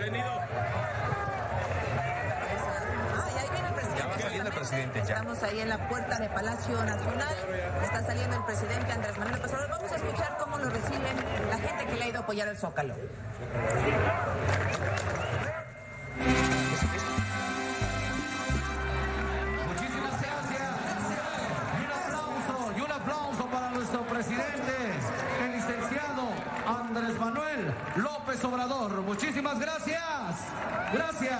detenido. Y ahí viene el presidente. Ya va saliendo el presidente. Estamos ahí en la puerta de Palacio Nacional. Está saliendo el presidente Andrés Manuel López Obrador. Vamos a escuchar cómo lo reciben la gente que le ha ido a apoyar al Zócalo. Muchísimas gracias. Y un aplauso para nuestro presidente, el licenciado Andrés Manuel López Obrador. Muchísimas gracias. Gracias.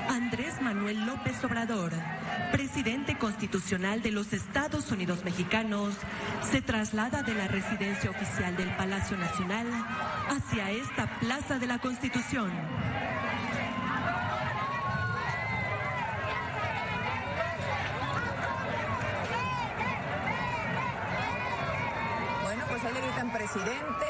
Andrés Manuel López Obrador, presidente constitucional de los Estados Unidos mexicanos, se traslada de la residencia oficial del Palacio Nacional hacia esta Plaza de la Constitución. Bueno, pues ahí le gritan presidente,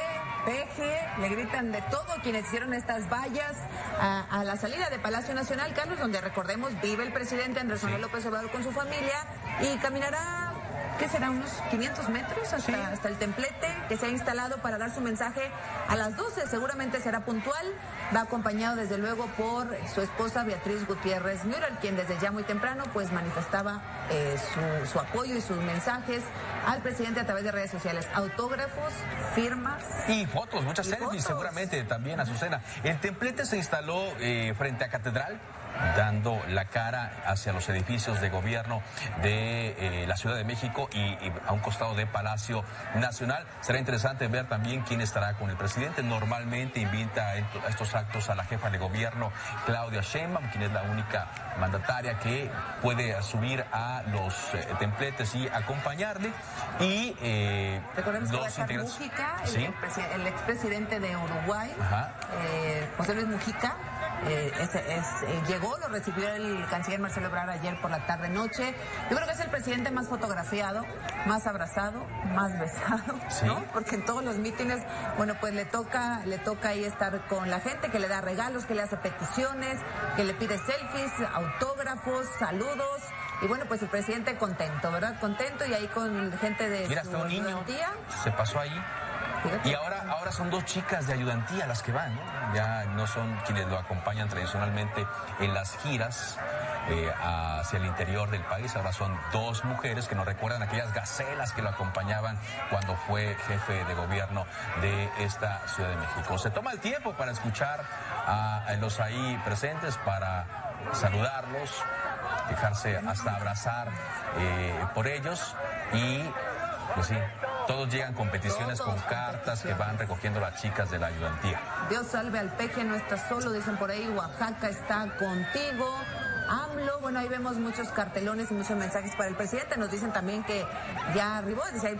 peje, le gritan de todo quienes hicieron estas vallas a la salida de Palacio Nacional, Carlos, donde recordemos vive el presidente Andrés Manuel López Obrador con su familia y caminará, ¿qué será? Unos 500 metros hasta el templete que se ha instalado para dar su mensaje a las 12. Seguramente será puntual. Va acompañado desde luego por su esposa Beatriz Gutiérrez Müller, quien desde ya muy temprano pues manifestaba su apoyo y sus mensajes al presidente a través de redes sociales. Autógrafos, firmas. Y fotos, muchas selfies fotos. seguramente también, Azucena. El templete se instaló frente a Catedral, dando la cara hacia los edificios de gobierno de la Ciudad de México y a un costado de Palacio Nacional. Será interesante ver también quién estará con el presidente. Normalmente invita a estos actos a la jefa de gobierno, Claudia Sheinbaum, quien es la única mandataria que puede subir a los templetes y acompañarle. Y recordemos que va a estar Mujica, el expresidente de Uruguay, José Luis Mujica. Llegó, lo recibió el canciller Marcelo Ebrard ayer por la tarde-noche. Yo creo que es el presidente más fotografiado, más abrazado, más besado, ¿no? Porque en todos los mítines, bueno, pues le toca ahí estar con la gente que le da regalos, que le hace peticiones, que le pide selfies, autógrafos, saludos. Y bueno, pues el presidente contento, ¿verdad? Contento y ahí con gente de Mira, su hasta un niño ayudantía. se pasó ahí. Y ahora son dos chicas de ayudantía las que van, ¿no? Ya no son quienes lo acompañan tradicionalmente en las giras hacia el interior del país. Ahora son dos mujeres que nos recuerdan aquellas gacelas que lo acompañaban cuando fue jefe de gobierno de esta Ciudad de México. Se toma el tiempo para escuchar a los ahí presentes, para saludarlos, dejarse hasta abrazar por ellos y pues sí, todos llegan con peticiones, con cartas que van recogiendo las chicas de la ayudantía. Dios salve al peje, no está solo, dicen por ahí, Oaxaca está contigo. AMLO, bueno, ahí vemos muchos cartelones y muchos mensajes para el presidente. Nos dicen también que ya arribó, dice,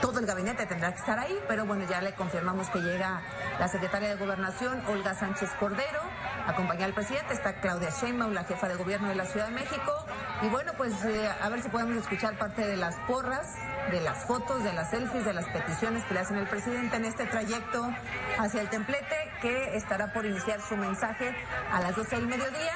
todo el gabinete tendrá que estar ahí, pero bueno, ya le confirmamos que llega la secretaria de Gobernación, Olga Sánchez Cordero, acompañada al presidente. Está Claudia Sheinbaum, la jefa de gobierno de la Ciudad de México. Y bueno, pues a ver si podemos escuchar parte de las porras, de las fotos, de las selfies, de las peticiones que le hacen el presidente en este trayecto hacia el templete, que estará por iniciar su mensaje a las 12 del mediodía.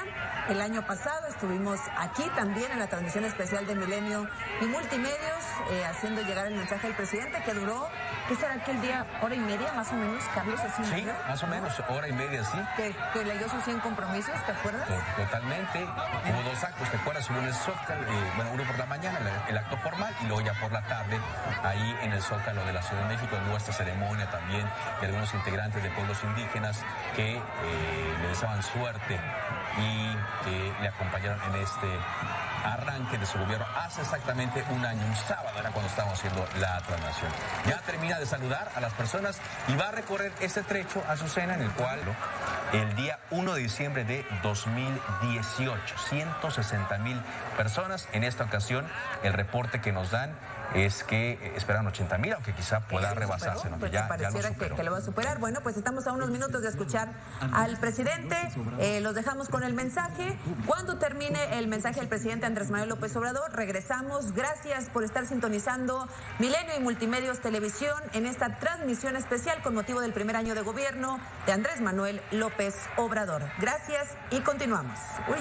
El año pasado estuvimos aquí también en la transmisión especial de Milenio y Multimedios, haciendo llegar el mensaje del presidente, que duró, ¿qué será aquel día? ¿Hora y media más o menos, Carlos? Sí, más o menos, hora y media, sí. Que leyó sus 100 compromisos, ¿te acuerdas? Totalmente. Hubo dos actos, ¿te acuerdas? Hubo en el Zócalo, bueno, uno por la mañana, el acto formal, y luego ya por la tarde, ahí en el Zócalo de la Ciudad de México, hubo esta ceremonia también de algunos integrantes de pueblos indígenas que le deseaban suerte y que le acompañaron en este arranque de su gobierno hace exactamente un año, un sábado era cuando estábamos haciendo la transmisión. Ya termina de saludar a las personas y va a recorrer este trecho, Azucena, en el cual el día 1 de diciembre de 2018. 160,000 personas. En esta ocasión, el reporte que nos dan es que esperan 80,000, aunque quizá pueda rebasarse, ¿no? Pues ya pareciera lo superó. que lo va a superar. Bueno, pues estamos a unos minutos de escuchar al presidente. Los dejamos con el mensaje. Cuando termine el mensaje del presidente Andrés Manuel López Obrador, regresamos. Gracias por estar sintonizando Milenio y Multimedios Televisión en esta transmisión especial con motivo del primer año de gobierno de Andrés Manuel López Obrador. Gracias y continuamos. Uy.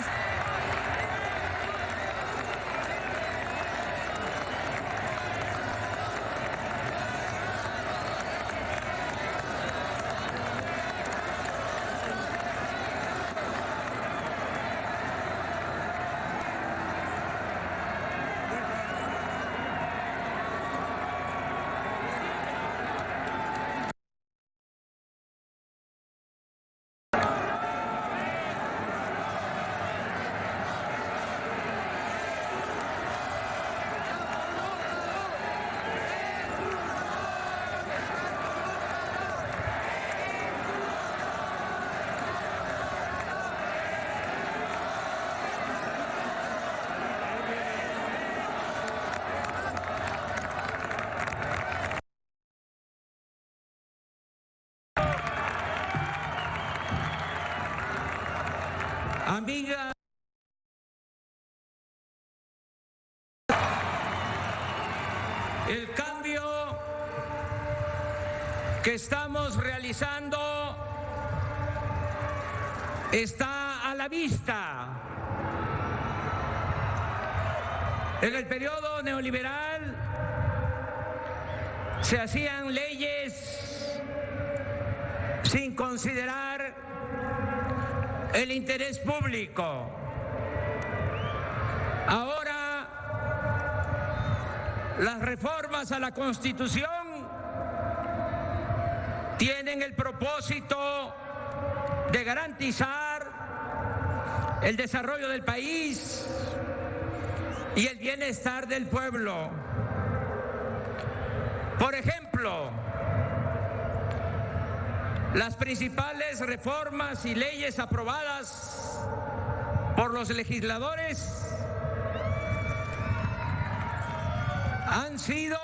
Amiga, el cambio que estamos realizando está a la vista. En el periodo neoliberal se hacían leyes sin considerar el interés público. Ahora, las reformas a la Constitución tienen el propósito de garantizar el desarrollo del país y el bienestar del pueblo. Por ejemplo, las principales reformas y leyes aprobadas por los legisladores han sido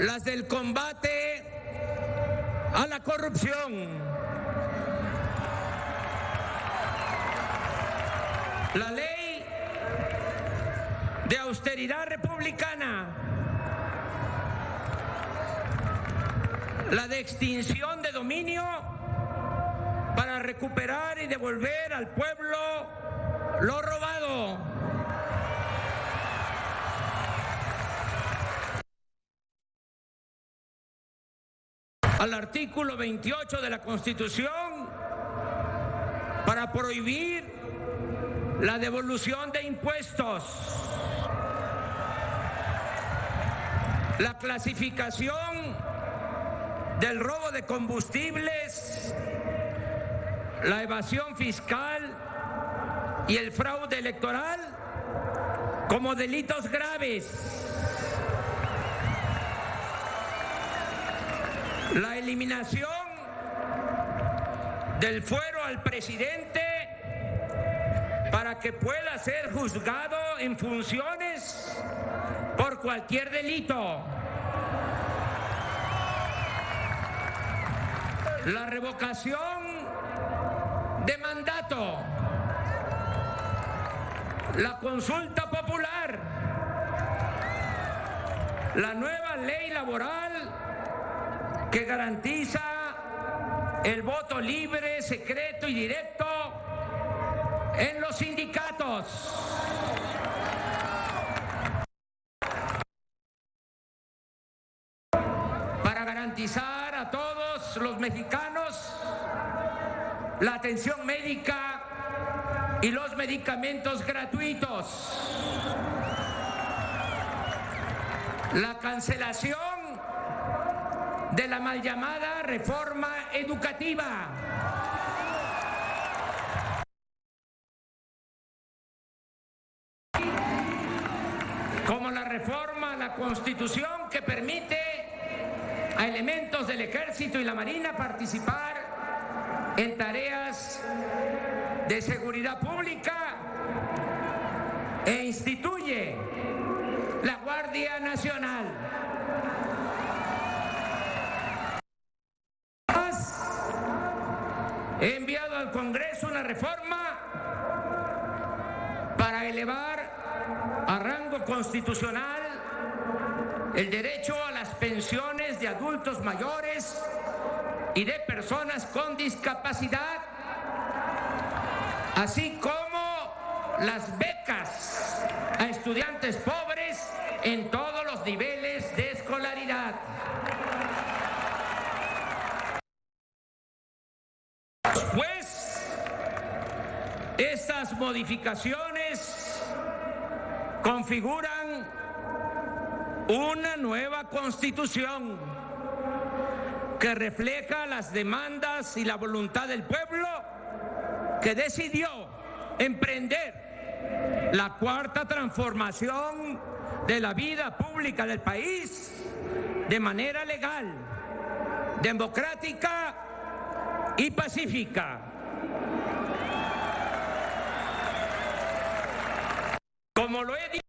las del combate a la corrupción, la ley de austeridad republicana, la de extinción de dominio para recuperar y devolver al pueblo lo robado. Al artículo 28 de la Constitución para prohibir la devolución de impuestos, la clasificación del robo de combustibles, la evasión fiscal y el fraude electoral como delitos graves, la eliminación del fuero al presidente para que pueda ser juzgado en funciones por cualquier delito, la revocación de mandato, la consulta popular, la nueva ley laboral que garantiza el voto libre, secreto y directo en los sindicatos. Para garantizar a todos los mexicanos la atención médica y los medicamentos gratuitos. La cancelación de la mal llamada reforma educativa. Como la reforma a la Constitución que permite a elementos del Ejército y la Marina participar en tareas de seguridad pública e instituye la Guardia Nacional. He enviado al Congreso una reforma para elevar a rango constitucional el derecho a las pensiones de adultos mayores y de personas con discapacidad, así como las becas a estudiantes pobres en todos los niveles de escolaridad. Pues estas modificaciones configuran una nueva constitución que refleja las demandas y la voluntad del pueblo que decidió emprender la cuarta transformación de la vida pública del país de manera legal, democrática y pacífica. Como lo he dicho,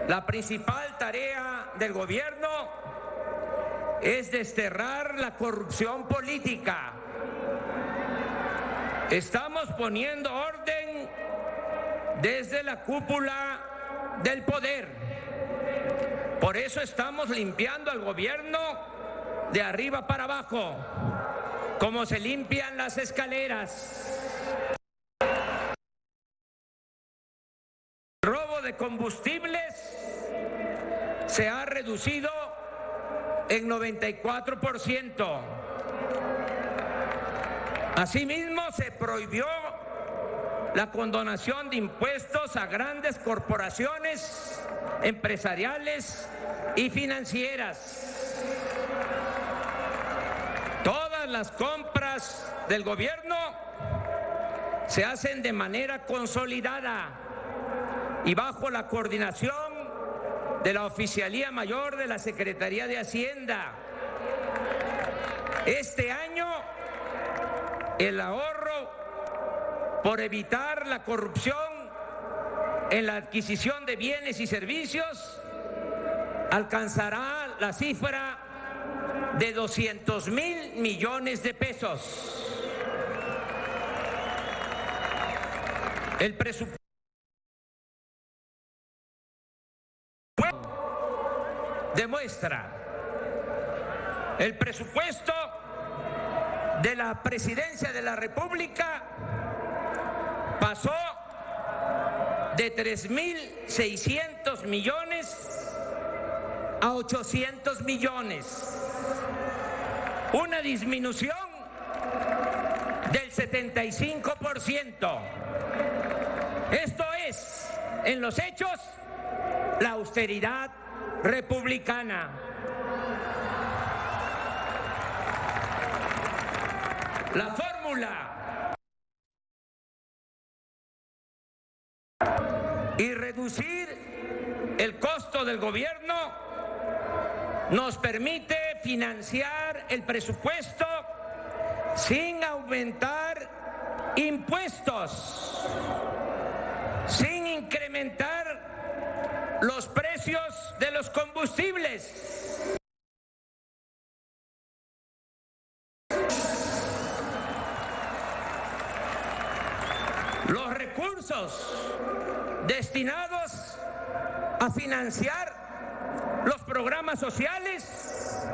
la principal tarea del gobierno es desterrar la corrupción política. Estamos poniendo orden desde la cúpula del poder. Por eso estamos limpiando al gobierno de arriba para abajo, como se limpian las escaleras. El robo de combustibles se ha reducido en 94%. Asimismo, se prohibió la condonación de impuestos a grandes corporaciones empresariales y financieras. Todas las compras del gobierno se hacen de manera consolidada y bajo la coordinación de la Oficialía Mayor de la Secretaría de Hacienda. Este año, el ahorro por evitar la corrupción en la adquisición de bienes y servicios alcanzará la cifra de 200,000 millones de pesos. El presupuesto demuestra. El presupuesto de la Presidencia de la República pasó de 3.600 millones a 800 millones. Una disminución del 75%. Esto es, en los hechos, la austeridad republicana. La fórmula y reducir el costo del gobierno nos permite financiar el presupuesto sin aumentar impuestos, sin incrementar los precios de los combustibles. Los recursos destinados a financiar los programas sociales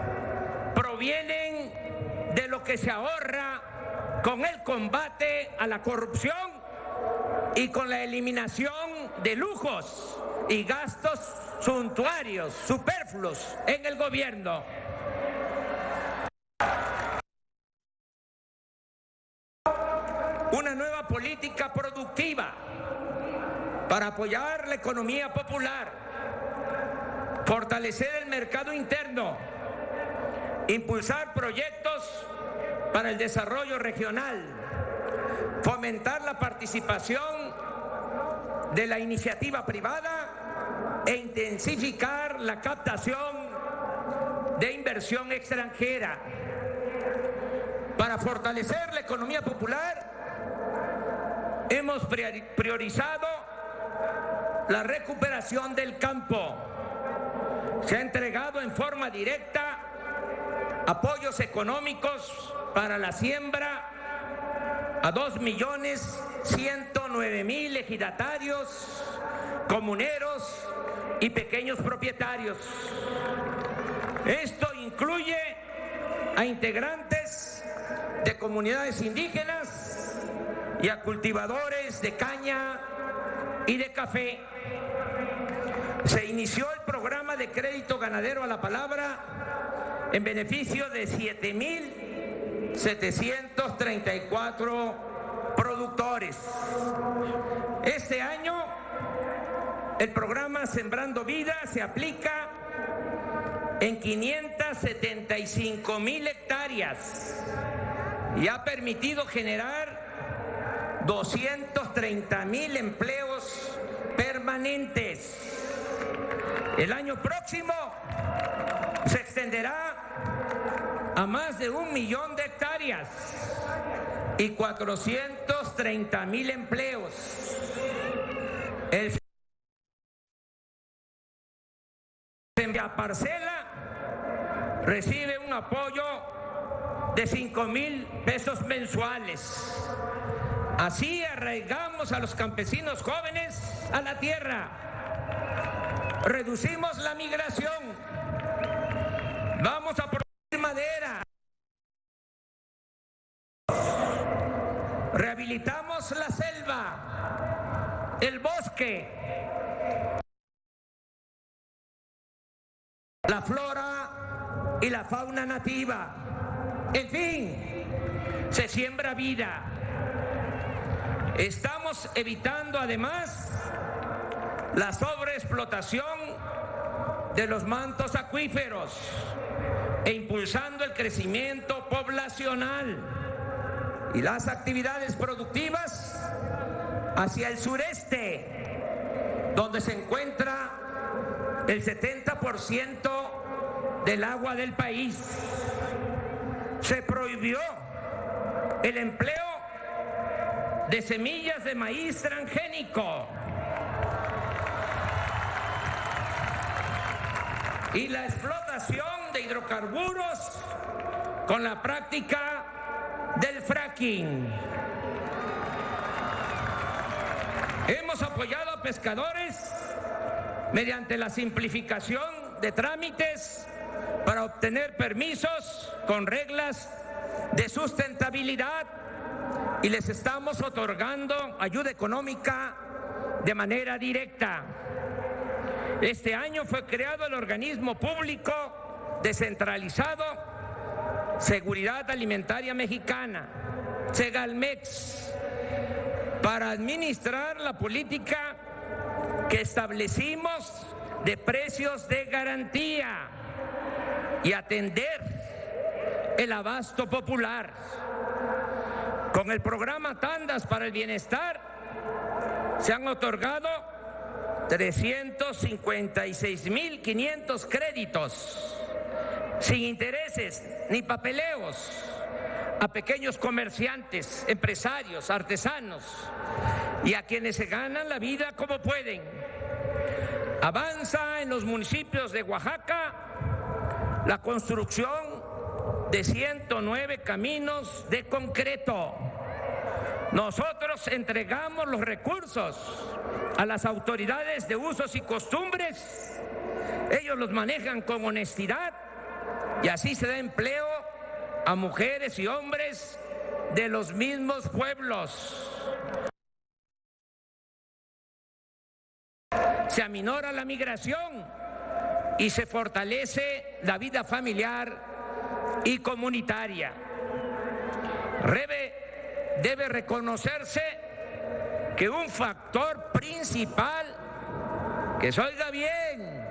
provienen de lo que se ahorra con el combate a la corrupción y con la eliminación de lujos y gastos suntuarios, superfluos en el gobierno. Una nueva política productiva para apoyar la economía popular, fortalecer el mercado interno, impulsar proyectos para el desarrollo regional, fomentar la participación de la iniciativa privada e intensificar la captación de inversión extranjera. Para fortalecer la economía popular, hemos priorizado la recuperación del campo. Se ha entregado en forma directa apoyos económicos para la siembra a 2.109.000 ejidatarios, comuneros y pequeños propietarios. Esto incluye a integrantes de comunidades indígenas y a cultivadores de caña y de café. Se inició el programa de crédito ganadero a la palabra en beneficio de 7.734 productores. Este año, el programa Sembrando Vida se aplica en 575.000 hectáreas y ha permitido generar 230.000 empleos permanentes. El año próximo se extenderá a más de 1 millón de hectáreas y 430.000 empleos. El la parcela recibe un apoyo de 5,000 pesos mensuales. Así arraigamos a los campesinos jóvenes a la tierra. Reducimos la migración. Vamos a producir madera. Rehabilitamos la selva, el bosque, la flora y la fauna nativa. En fin, se siembra vida. Estamos evitando además la sobreexplotación de los mantos acuíferos e impulsando el crecimiento poblacional y las actividades productivas hacia el sureste, donde se encuentra el 70% del agua del país. Se prohibió el empleo de semillas de maíz transgénico y la explotación de hidrocarburos con la práctica del fracking. Hemos apoyado a pescadores mediante la simplificación de trámites para obtener permisos con reglas de sustentabilidad y les estamos otorgando ayuda económica de manera directa. Este año fue creado el organismo público descentralizado Seguridad Alimentaria Mexicana, Segalmex, para administrar la política que establecimos de precios de garantía y atender el abasto popular. Con el programa Tandas para el Bienestar se han otorgado 356.500 créditos sin intereses ni papeleos a pequeños comerciantes, empresarios, artesanos y a quienes se ganan la vida como pueden. Avanza en los municipios de Oaxaca la construcción de 109 caminos de concreto. Nosotros entregamos los recursos a las autoridades de usos y costumbres. Ellos los manejan con honestidad y así se da empleo a mujeres y hombres de los mismos pueblos. Se aminora la migración y se fortalece la vida familiar y comunitaria. Debe reconocerse que un factor principal, que se oiga bien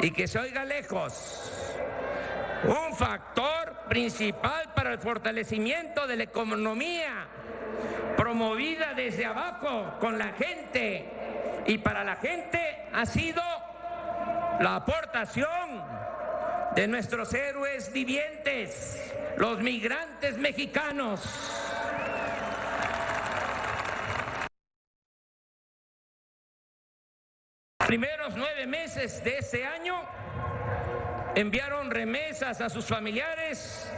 y que se oiga lejos, un factor principal para el fortalecimiento de la economía promovida desde abajo con la gente y para la gente ha sido la aportación de nuestros héroes vivientes, los migrantes mexicanos. Primeros 9 meses de este año enviaron remesas a sus familiares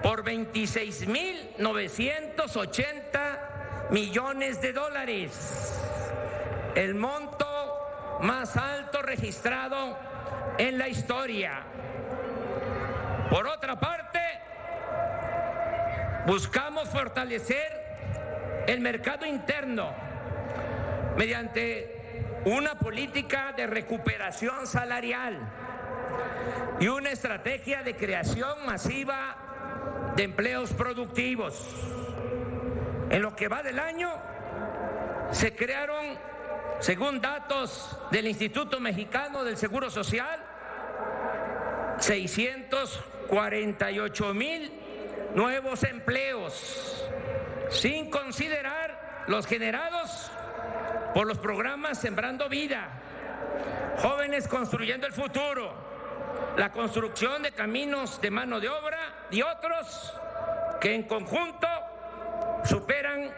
por 26.980 millones de dólares, el monto más alto registrado en la historia. Por otra parte, buscamos fortalecer el mercado interno mediante una política de recuperación salarial y una estrategia de creación masiva de empleos productivos. En lo que va del año, se crearon, según datos del Instituto Mexicano del Seguro Social, 648,000 nuevos empleos, sin considerar los generados por los programas Sembrando Vida, Jóvenes Construyendo el Futuro, la construcción de caminos de mano de obra y otros que en conjunto superan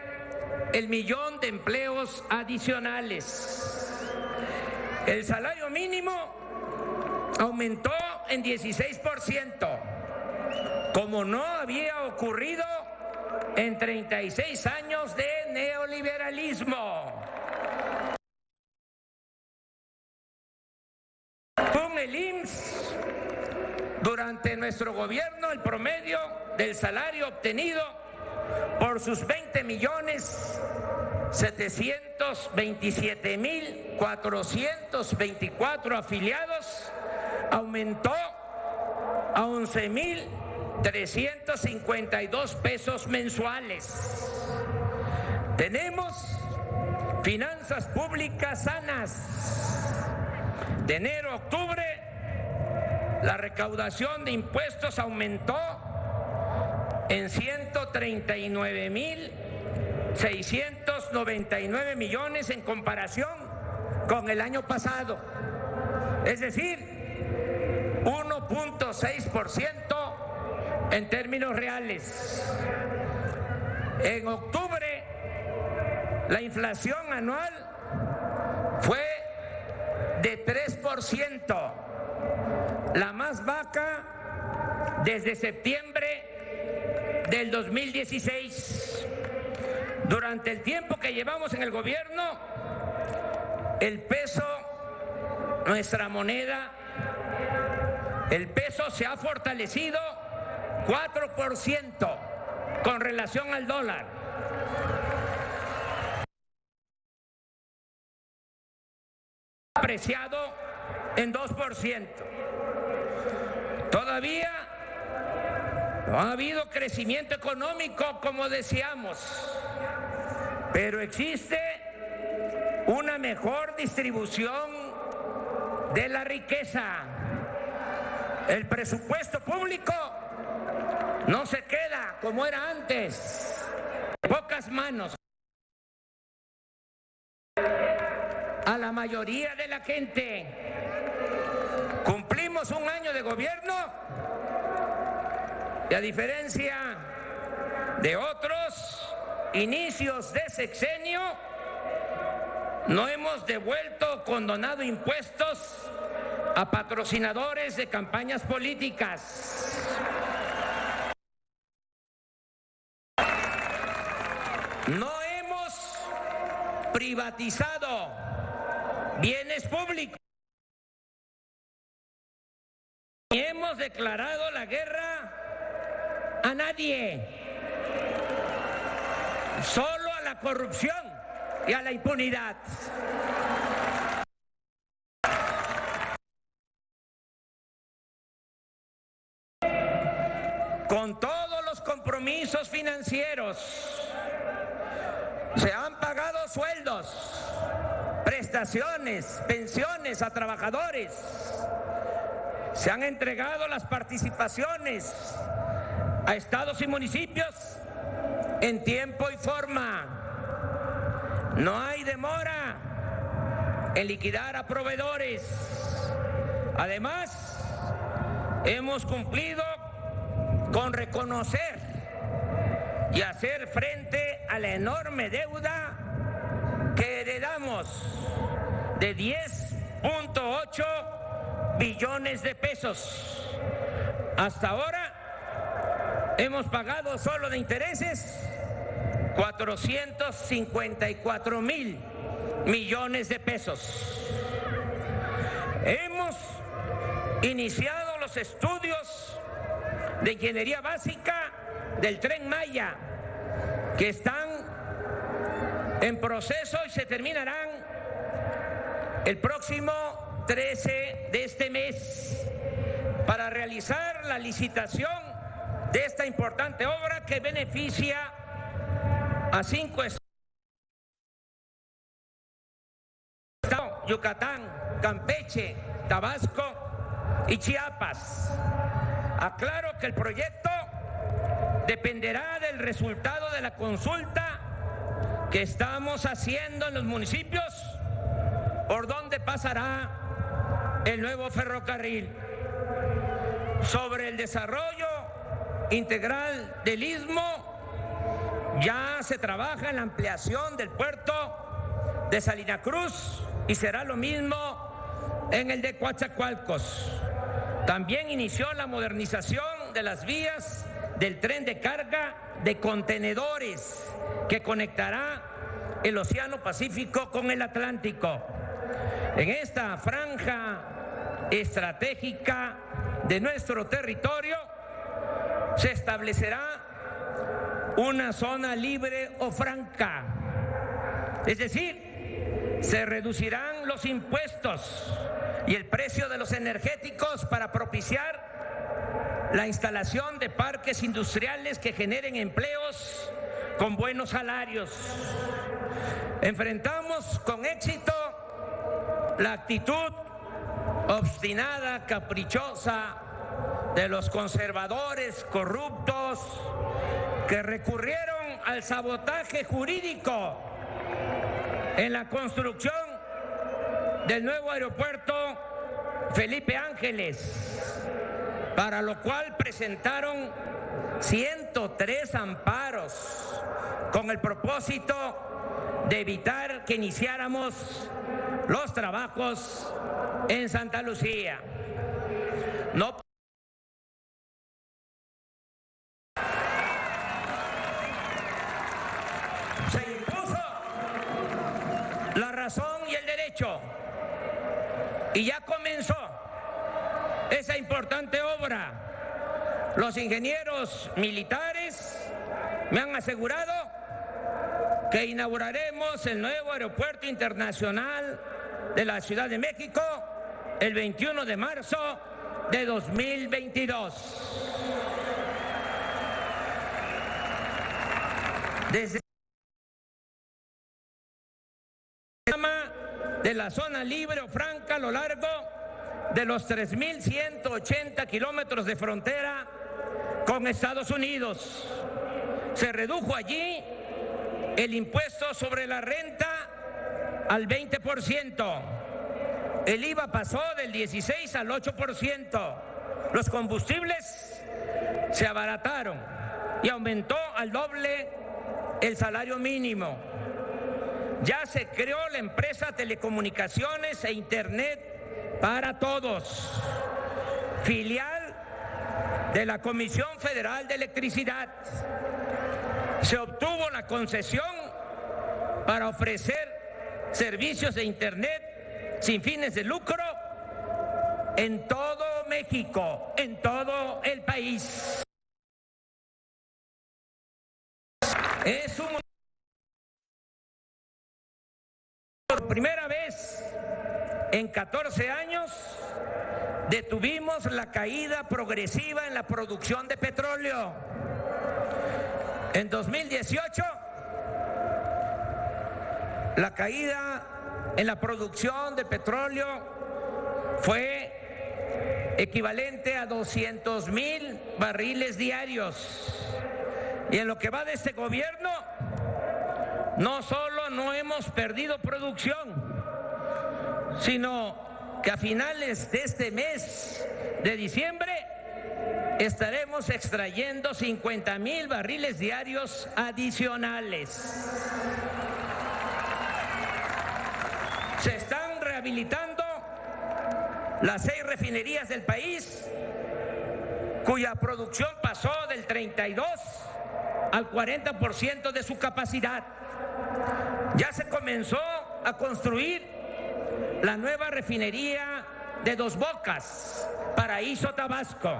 el 1,000,000 de empleos adicionales. El salario mínimo aumentó en 16%, como no había ocurrido en 36 años de neoliberalismo. Con el IMSS, durante nuestro gobierno, el promedio del salario obtenido por sus 20.727.424 afiliados aumentó a 11.352 pesos mensuales. Tenemos finanzas públicas sanas. De enero a octubre, la recaudación de impuestos aumentó en 139.699 millones en comparación con el año pasado, es decir, 1.6% en términos reales. En octubre, la inflación anual fue de 3%, la más baja desde septiembre del 2016. Durante el tiempo que llevamos en el gobierno, el peso, nuestra moneda, el peso se ha fortalecido 4% con relación al dólar. Apreciado en 2%. Todavía no ha habido crecimiento económico como deseamos, pero existe una mejor distribución de la riqueza. El presupuesto público no se queda como era antes, pocas manos. A la mayoría de la gente. Cumplimos un año de gobierno y, a diferencia de otros inicios de sexenio, no hemos devuelto o condonado impuestos a patrocinadores de campañas políticas. No hemos privatizado bienes públicos. Ni hemos declarado la guerra a nadie, solo a la corrupción y a la impunidad. Con todos los compromisos financieros, se han pagado sueldos, prestaciones, pensiones a trabajadores, se han entregado las participaciones a estados y municipios en tiempo y forma. No hay demora en liquidar a proveedores. Además, hemos cumplido con reconocer y hacer frente a la enorme deuda que heredamos de 10.8 billones de pesos. Hasta ahora hemos pagado solo de intereses 454.000 millones de pesos. Hemos iniciado los estudios de ingeniería básica del Tren Maya, que están en proceso y se terminarán el próximo 13 de este mes para realizar la licitación de esta importante obra que beneficia a 5 estados: Yucatán, Campeche, Tabasco y Chiapas. Aclaro que el proyecto dependerá del resultado de la consulta que estamos haciendo en los municipios por donde pasará el nuevo ferrocarril. Sobre el desarrollo integral del Istmo, ya se trabaja en la ampliación del puerto de Salina Cruz y será lo mismo en el de Coatzacoalcos. También inició la modernización de las vías del tren de carga de contenedores que conectará el Océano Pacífico con el Atlántico. En esta franja estratégica de nuestro territorio se establecerá una zona libre o franca, es decir, se reducirán los impuestos y el precio de los energéticos para propiciar la instalación de parques industriales que generen empleos con buenos salarios. Enfrentamos con éxito la actitud obstinada, caprichosa de los conservadores corruptos que recurrieron al sabotaje jurídico en la construcción del nuevo aeropuerto Felipe Ángeles, para lo cual presentaron 103 amparos con el propósito de evitar que iniciáramos los trabajos en Santa Lucía. No se impuso la razón y el derecho y ya comenzó esa importante obra. Los ingenieros militares me han asegurado que inauguraremos el nuevo aeropuerto internacional de la Ciudad de México el 21 de marzo de 2022. Desde de la zona libre o franca a lo largo de los 3.180 kilómetros de frontera con Estados Unidos. Se redujo allí el impuesto sobre la renta al 20%. El IVA pasó del 16 al 8%. Los combustibles se abarataron y aumentó al doble el salario mínimo. Ya se creó la empresa Telecomunicaciones e Internet para Todos, filial de la Comisión Federal de Electricidad. Se obtuvo la concesión para ofrecer servicios de Internet sin fines de lucro en todo México, en todo el país. Es por primera vez en 14 años detuvimos la caída progresiva en la producción de petróleo. En 2018, la caída en la producción de petróleo fue equivalente a 200,000 barriles diarios. Y en lo que va de este gobierno, no solo no hemos perdido producción, sino que a finales de este mes de diciembre estaremos extrayendo 50,000 barriles diarios adicionales. Se están rehabilitando las 6 refinerías del país, cuya producción pasó del 32 al 40% de su capacidad. Ya se comenzó a construir la nueva refinería de Dos Bocas, Paraíso, Tabasco.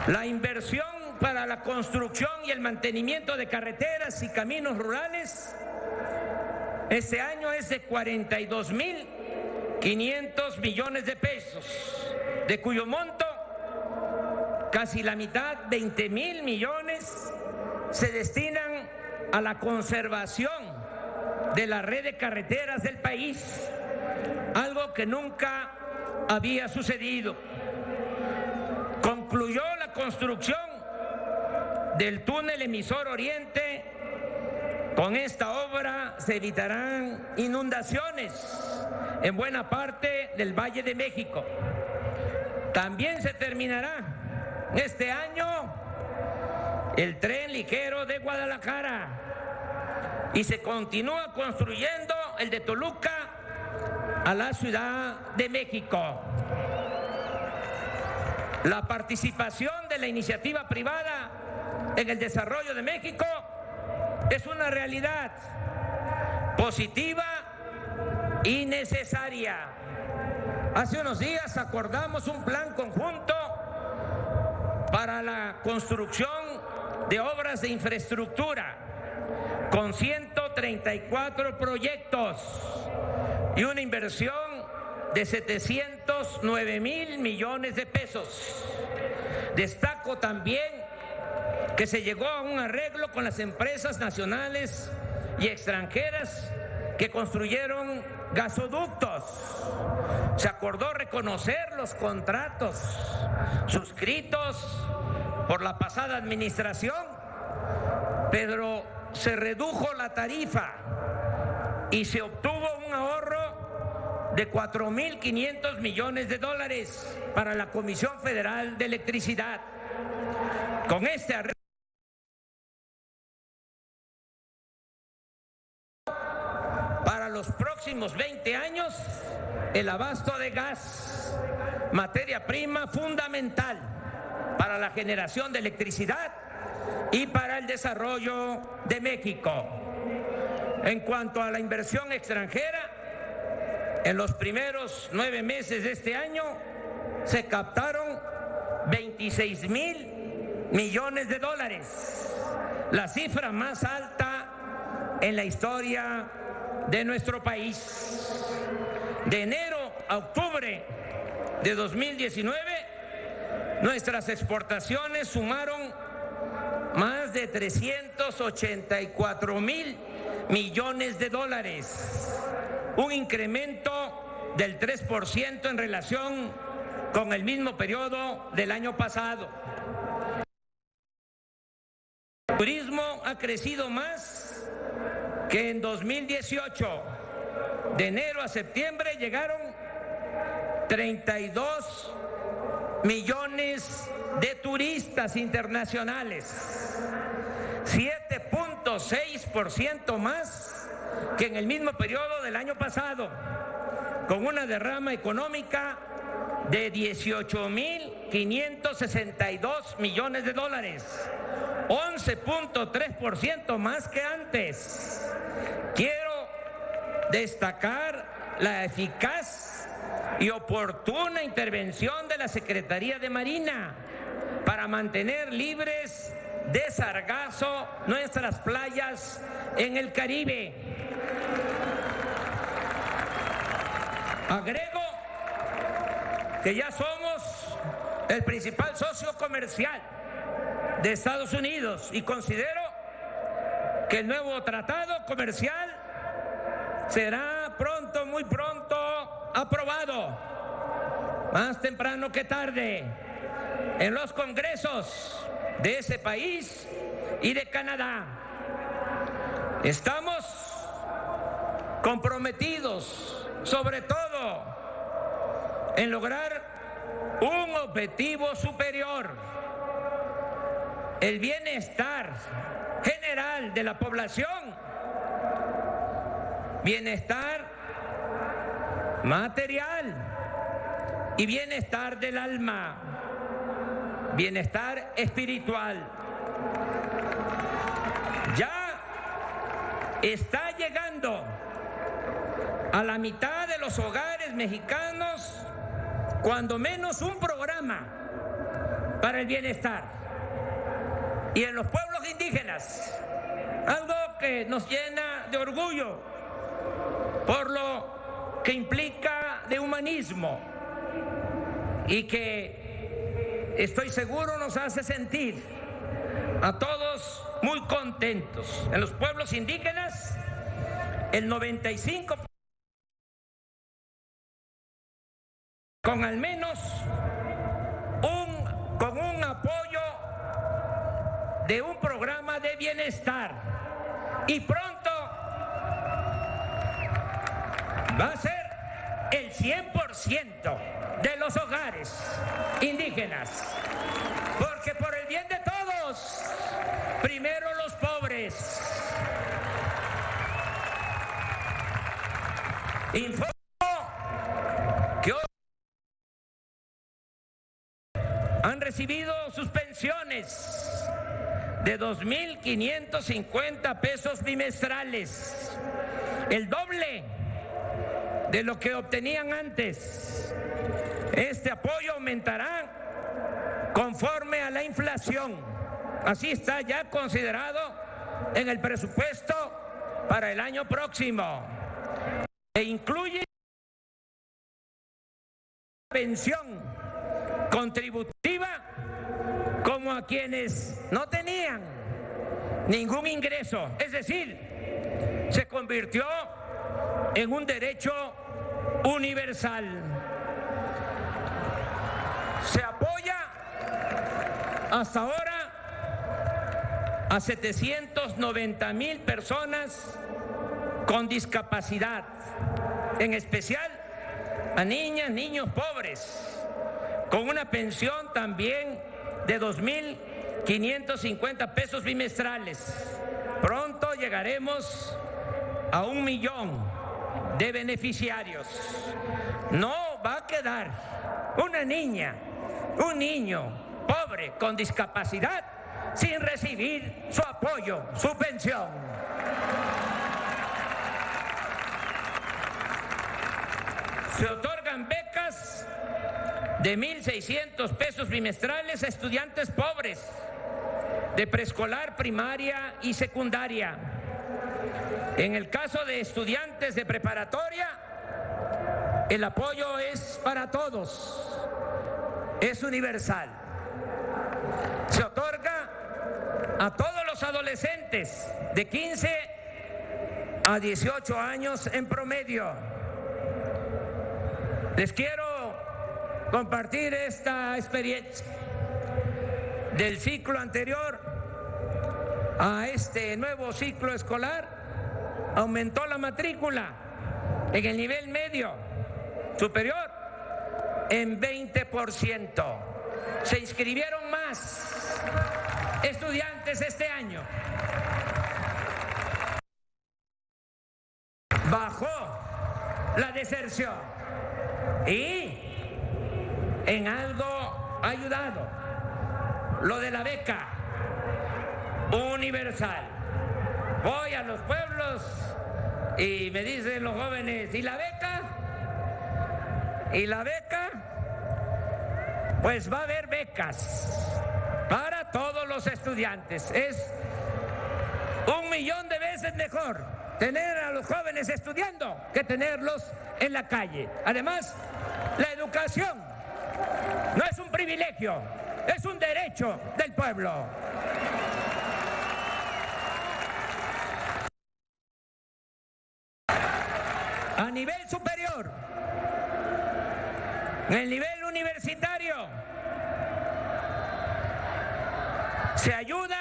La inversión para la construcción y el mantenimiento de carreteras y caminos rurales este año es de 42,500 millones de pesos, de cuyo monto casi la mitad, 20,000 millones, se destinan a la conservación de la red de carreteras del país, algo que nunca había sucedido. Concluyó la construcción del túnel emisor Oriente. Con esta obra se evitarán inundaciones en buena parte del Valle de México. También se terminará este año el tren ligero de Guadalajara y se continúa construyendo el de Toluca a la Ciudad de México. La participación de la iniciativa privada en el desarrollo de México es una realidad positiva y necesaria. Hace unos días acordamos un plan conjunto para la construcción de obras de infraestructura con 134 proyectos y una inversión de 709,000 millones de pesos. Destaco también que se llegó a un arreglo con las empresas nacionales y extranjeras que construyeron gasoductos. Se acordó reconocer los contratos suscritos por la pasada administración, pero se redujo la tarifa y se obtuvo un ahorro de 4,500 millones de dólares para la Comisión Federal de Electricidad. Con este arreglo para los próximos 20 años, el abasto de gas, materia prima fundamental para la generación de electricidad y para el desarrollo de México. En cuanto a la inversión extranjera, en los primeros 9 meses de este año se captaron 26,000 millones de dólares, la cifra más alta en la historia de nuestro país. De enero a octubre de 2019, nuestras exportaciones sumaron más de 384,000 millones de dólares, un incremento del 3% en relación con el mismo periodo del año pasado. El turismo ha crecido más que en 2018. De enero a septiembre llegaron 32 millones de turistas internacionales, 7.6% más que en el mismo periodo del año pasado, con una derrama económica de 18,562 millones de dólares, 11.3% más que antes. Quiero destacar la eficaz y oportuna intervención de la Secretaría de Marina para mantener libres de sargazo nuestras playas en el Caribe. Agrego que ya somos el principal socio comercial de Estados Unidos y considero que el nuevo tratado comercial será pronto, muy pronto aprobado, más temprano que tarde, en los congresos de ese país y de Canadá. Estamos comprometidos, sobre todo, en lograr un objetivo superior: el bienestar general de la población, bienestar material y bienestar del alma, bienestar espiritual. Ya está llegando a la mitad de los hogares mexicanos, cuando menos un programa para el bienestar. Y en los pueblos indígenas, algo que nos llena de orgullo por lo que implica de humanismo y que estoy seguro nos hace sentir a todos muy contentos. En los pueblos indígenas, el 95% con al menos con un apoyo de un programa de bienestar, y pronto va a ser el 100% de los hogares indígenas, porque por el bien de todos, primero los pobres. Informo que hoy han recibido sus pensiones de 2.550 pesos bimestrales, el doble de lo que obtenían antes. Este apoyo aumentará conforme a la inflación. Así está ya considerado en el presupuesto para el año próximo. E incluye pensión contributiva como a quienes no tenían ningún ingreso. Es decir, se convirtió en un derecho universal. Se apoya hasta ahora a 790,000 personas con discapacidad, en especial a niñas, niños pobres, con una pensión también de 2.550 pesos bimestrales. Pronto llegaremos a 1 millón de beneficiarios. No va a quedar una niña, un niño pobre con discapacidad sin recibir su apoyo, su pensión. Se otorgan becas de 1.600 pesos bimestrales a estudiantes pobres de preescolar, primaria y secundaria. En el caso de estudiantes de preparatoria, el apoyo es para todos, es universal. Se otorga a todos los adolescentes de 15 a 18 años en promedio. Les quiero compartir esta experiencia del ciclo anterior a este nuevo ciclo escolar. Aumentó la matrícula en el nivel medio superior en 20%. Se inscribieron más estudiantes este año. Bajó la deserción y en algo ha ayudado lo de la beca universal. Voy a los pueblos y me dicen los jóvenes, ¿y la beca? ¿Y la beca? Pues va a haber becas para todos los estudiantes. Es 1 millón de veces mejor tener a los jóvenes estudiando que tenerlos en la calle. Además, la educación no es un privilegio, es un derecho del pueblo. A nivel superior, en el nivel universitario, se ayuda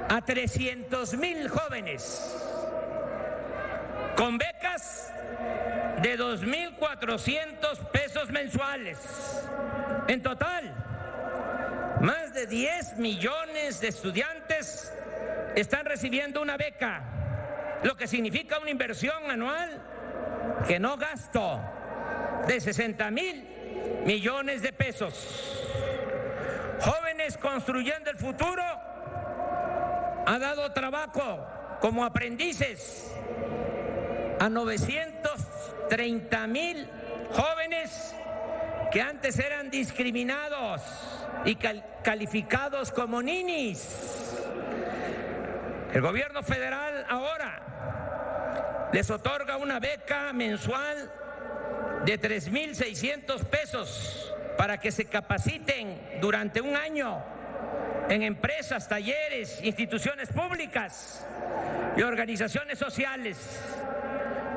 a 300,000 jóvenes con becas de 2.400 pesos mensuales. En total, más de 10 millones de estudiantes están recibiendo una beca, lo que significa una inversión anual que no gasto de 60.000 millones de pesos. Jóvenes construyendo el futuro ha dado trabajo como aprendices a 930.000 jóvenes que antes eran discriminados y calificados como ninis. El gobierno federal ahora les otorga una beca mensual de 3.600 pesos para que se capaciten durante un año en empresas, talleres, instituciones públicas y organizaciones sociales,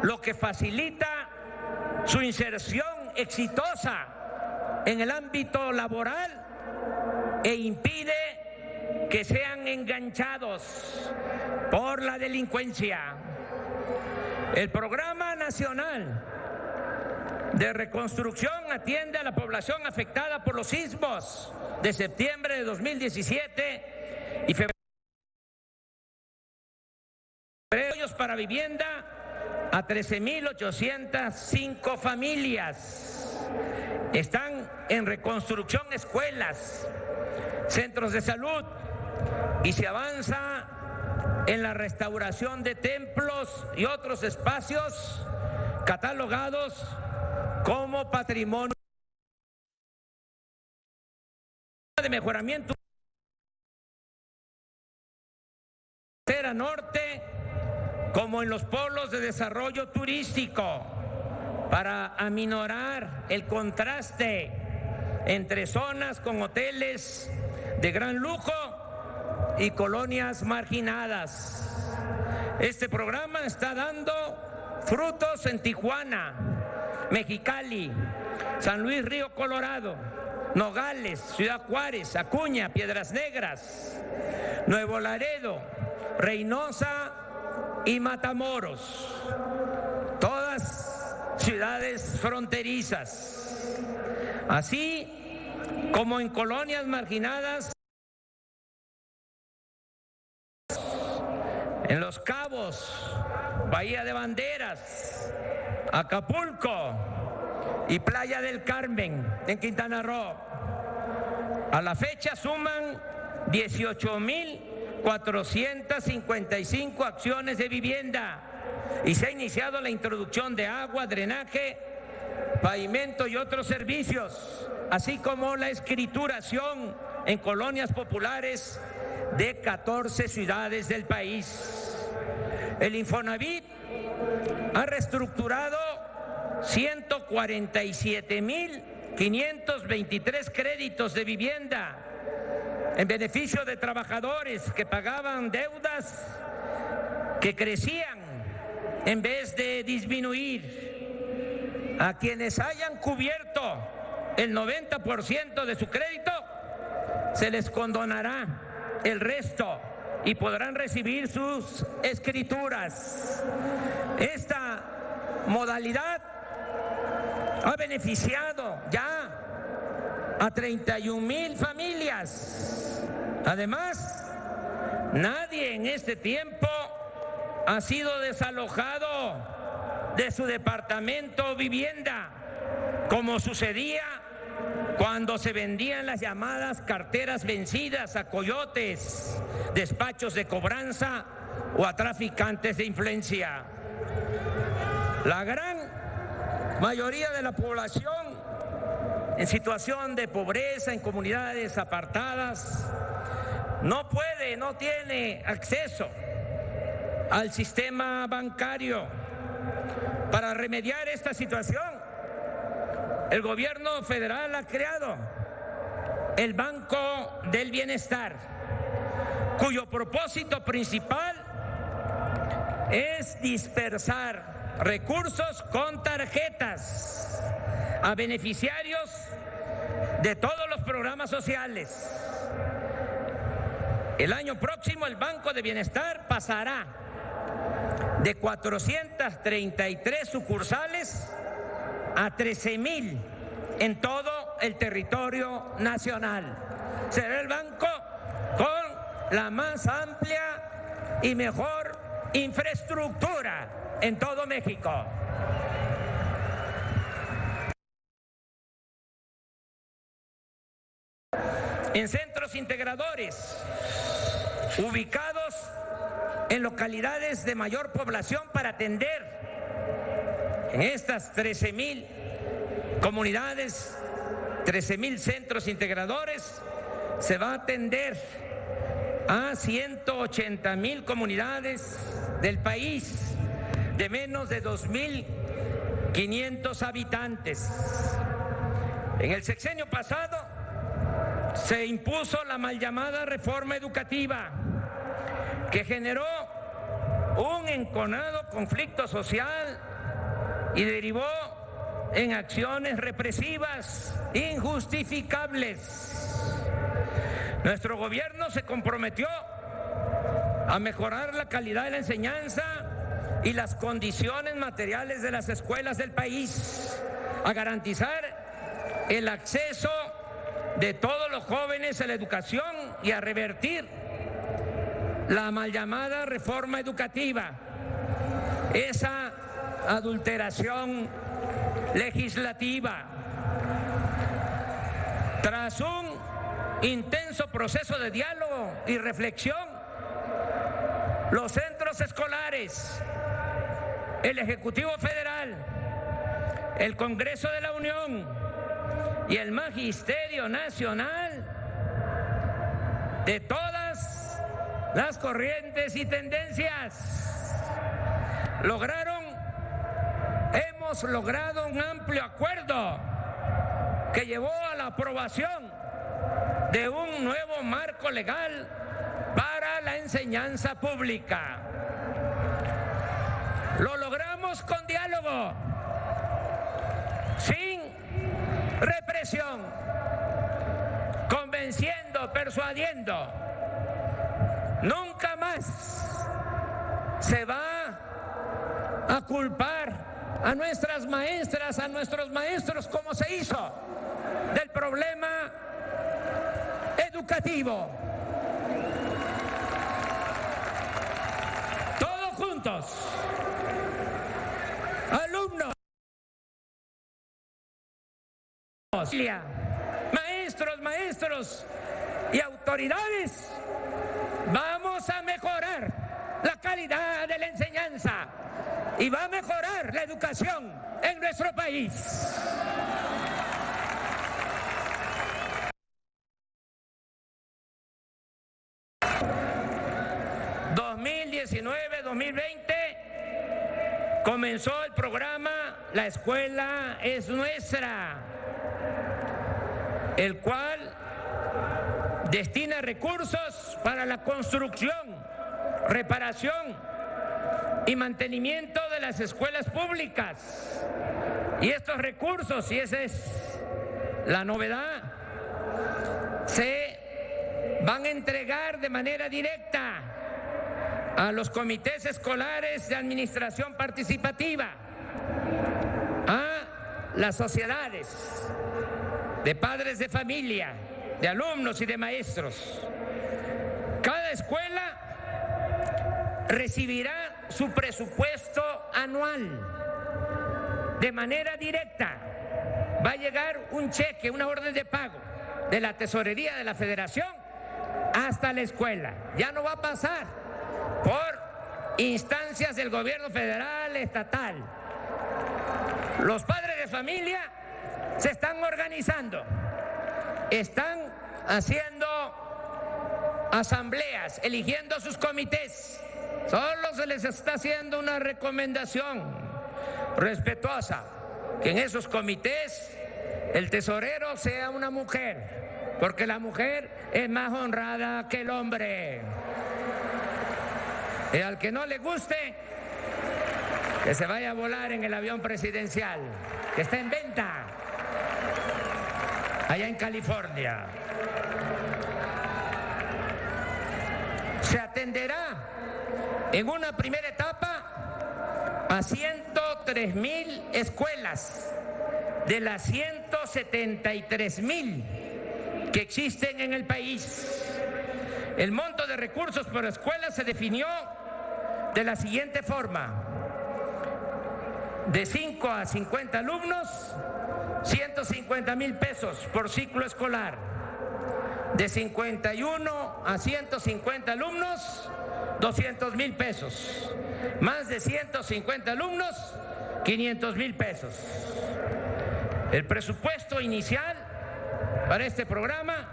lo que facilita su inserción exitosa en el ámbito laboral e impide que sean enganchados por la delincuencia. El Programa Nacional de Reconstrucción atiende a la población afectada por los sismos de septiembre de 2017 y febrero para vivienda a 13.805 familias. Están en reconstrucción escuelas, centros de salud y se avanza en la restauración de templos y otros espacios catalogados como patrimonio de mejoramiento norte, como en los polos de desarrollo turístico, para aminorar el contraste entre zonas con hoteles de gran lujo y colonias marginadas. Este programa está dando frutos en Tijuana, Mexicali, San Luis Río Colorado, Nogales, Ciudad Juárez, Acuña, Piedras Negras, Nuevo Laredo, Reynosa y Matamoros, todas ciudades fronterizas, así como en colonias marginadas en Los Cabos, Bahía de Banderas, Acapulco y Playa del Carmen en Quintana Roo. A la fecha suman 18.455 acciones de vivienda y se ha iniciado la introducción de agua, drenaje, pavimento y otros servicios, así como la escrituración en colonias populares de 14 ciudades del país. El Infonavit ha reestructurado 147.523 créditos de vivienda en beneficio de trabajadores que pagaban deudas que crecían en vez de disminuir. A quienes hayan cubierto el 90% de su crédito, se les condonará el resto y podrán recibir sus escrituras. Esta modalidad ha beneficiado ya a 31,000 familias. Además, nadie en este tiempo ha sido desalojado de su departamento o vivienda, como sucedía cuando se vendían las llamadas carteras vencidas a coyotes, despachos de cobranza o a traficantes de influencia. La gran mayoría de la población en situación de pobreza, en comunidades apartadas, no tiene acceso al sistema bancario. Para remediar esta situación, el gobierno federal ha creado el Banco del Bienestar, cuyo propósito principal es dispersar recursos con tarjetas a beneficiarios de todos los programas sociales. El año próximo el Banco de Bienestar pasará de 433 sucursales a 13,000 en todo el territorio nacional. Será el banco con la más amplia y mejor infraestructura en todo México. En centros integradores ubicados en localidades de mayor población para atender en estas 13,000 comunidades, 13,000 centros integradores, se va a atender a 180,000 comunidades del país de menos de 2,500 habitantes. En el sexenio pasado se impuso la mal llamada reforma educativa, que generó un enconado conflicto social y derivó en acciones represivas injustificables. Nuestro gobierno se comprometió a mejorar la calidad de la enseñanza y las condiciones materiales de las escuelas del país, a garantizar el acceso de todos los jóvenes a la educación y a revertir la mal llamada reforma educativa, esa adulteración legislativa. Tras un intenso proceso de diálogo y reflexión, los centros escolares, el Ejecutivo Federal, el Congreso de la Unión y el Magisterio Nacional de todas las corrientes y tendencias hemos logrado un amplio acuerdo que llevó a la aprobación de un nuevo marco legal para la enseñanza pública. Lo logramos con diálogo, sin represión, convenciendo, persuadiendo. Nunca más se va a culpar a nuestras maestras, a nuestros maestros, como se hizo, del problema educativo. Todos juntos, alumnos, maestros y autoridades, vamos a mejorar la calidad de la enseñanza y va a mejorar la educación en nuestro país. 2019-2020 comenzó el programa La Escuela es Nuestra, el cual destina recursos para la construcción, reparación y mantenimiento de las escuelas públicas. Y estos recursos, y esa es la novedad, se van a entregar de manera directa a los comités escolares de administración participativa, a las sociedades de padres de familia, de alumnos y de maestros. Cada escuela recibirá su presupuesto anual de manera directa. Va a llegar un cheque, una orden de pago de la Tesorería de la Federación hasta la escuela. Ya no va a pasar por instancias del gobierno federal, estatal. Los padres de familia se están organizando, están haciendo asambleas, eligiendo a sus comités. Solo se les está haciendo una recomendación respetuosa, que en esos comités el tesorero sea una mujer, porque la mujer es más honrada que el hombre. Y al que no le guste, que se vaya a volar en el avión presidencial, que está en venta allá en California. Se atenderá en una primera etapa a 103,000 escuelas de las 173,000 que existen en el país. El monto de recursos por escuela se definió de la siguiente forma: de 5 a 50 alumnos, 150,000 pesos por ciclo escolar; de 51 a 150 alumnos, 200,000 pesos; más de 150 alumnos, 500,000 pesos. El presupuesto inicial para este programa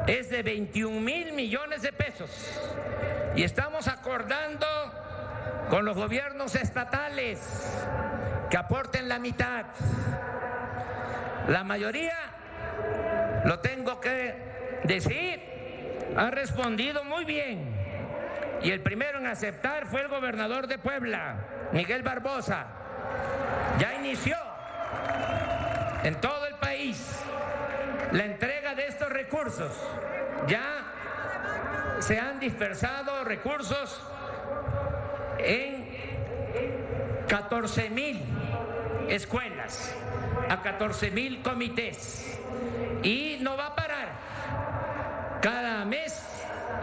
es de 21,000 millones de pesos y estamos acordando con los gobiernos estatales que aporten la mitad. La mayoría, lo tengo que decir, ha respondido muy bien, y el primero en aceptar fue el gobernador de Puebla, Miguel Barbosa. Ya inició en todo el país la entrega de estos recursos. Ya se han dispersado recursos en 14,000 escuelas, a 14,000 comités, y no va a parar cada mes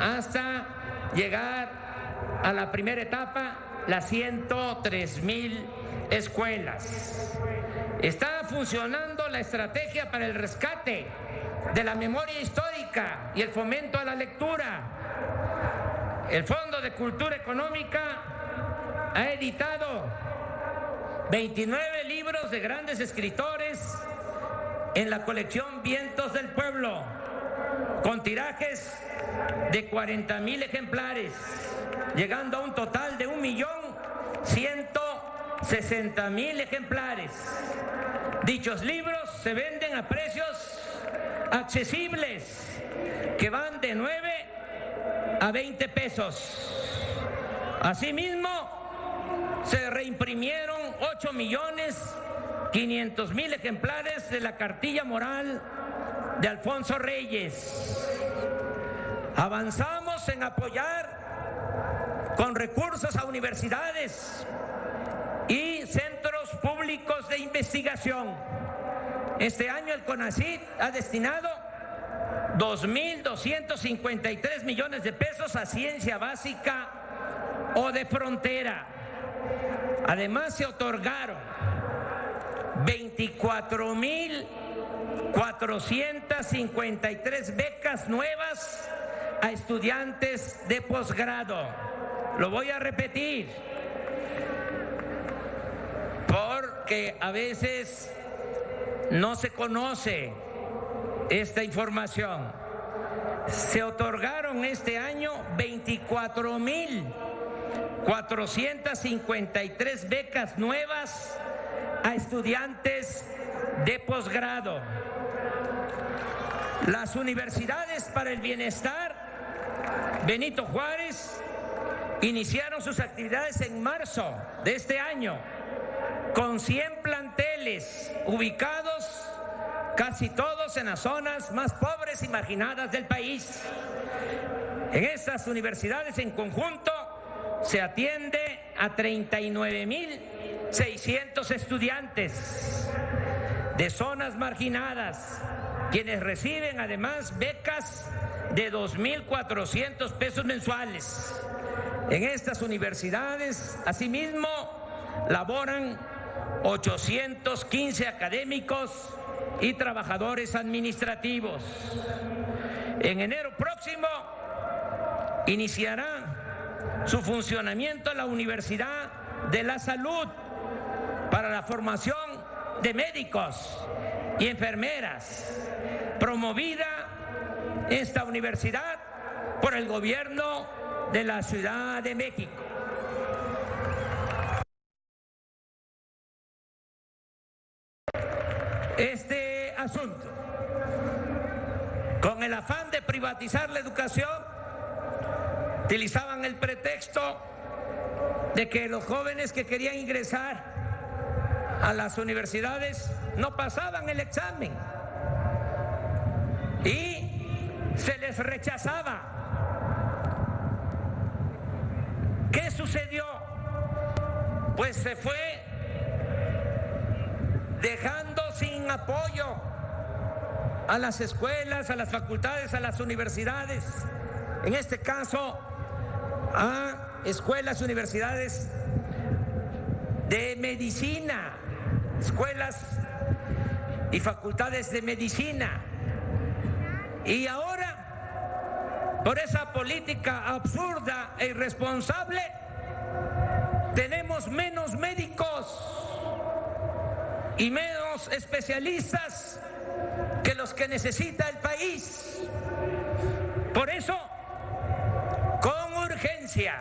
hasta llegar a la primera etapa, las 103,000 escuelas. Está funcionando la estrategia para el rescate de la memoria histórica y el fomento a la lectura. El Fondo de Cultura Económica ha editado 29 libros de grandes escritores en la colección Vientos del Pueblo, con tirajes de 40,000 ejemplares, llegando a un total de 1,160,000 ejemplares. Dichos libros se venden a precios accesibles, que van de 9 a 20 pesos. Asimismo, se reimprimieron 8,500,000 ejemplares de la cartilla moral de Alfonso Reyes. Avanzamos en apoyar con recursos a universidades y centros públicos de investigación. Este año el CONACYT ha destinado 2,253 millones de pesos a ciencia básica o de frontera. Además, se otorgaron 24,453 becas nuevas a estudiantes de posgrado. Lo voy a repetir, porque a veces no se conoce esta información. Se otorgaron este año 24,453 becas nuevas a estudiantes de posgrado. Las universidades para el bienestar Benito Juárez iniciaron sus actividades en marzo de este año, con 100 planteles ubicados casi todos en las zonas más pobres y marginadas del país. En estas universidades en conjunto se atiende a 39,600 estudiantes de zonas marginadas, quienes reciben además becas de 2,400 pesos mensuales. En estas universidades, asimismo, laboran 815 académicos y trabajadores administrativos. En enero próximo iniciará su funcionamiento la Universidad de la Salud para la formación de médicos y enfermeras, promovida esta universidad por el gobierno de la Ciudad de México. Este asunto, con el afán de privatizar la educación, utilizaban el pretexto de que los jóvenes que querían ingresar a las universidades no pasaban el examen y se les rechazaba. ¿Qué sucedió? Pues se fue dejando sin apoyo a las escuelas, a las facultades, a las universidades, en este caso a escuelas y universidades de medicina, escuelas y facultades de medicina. Y ahora, por esa política absurda e irresponsable, tenemos menos médicos y menos especialistas que los que necesita el país. Por eso, con urgencia,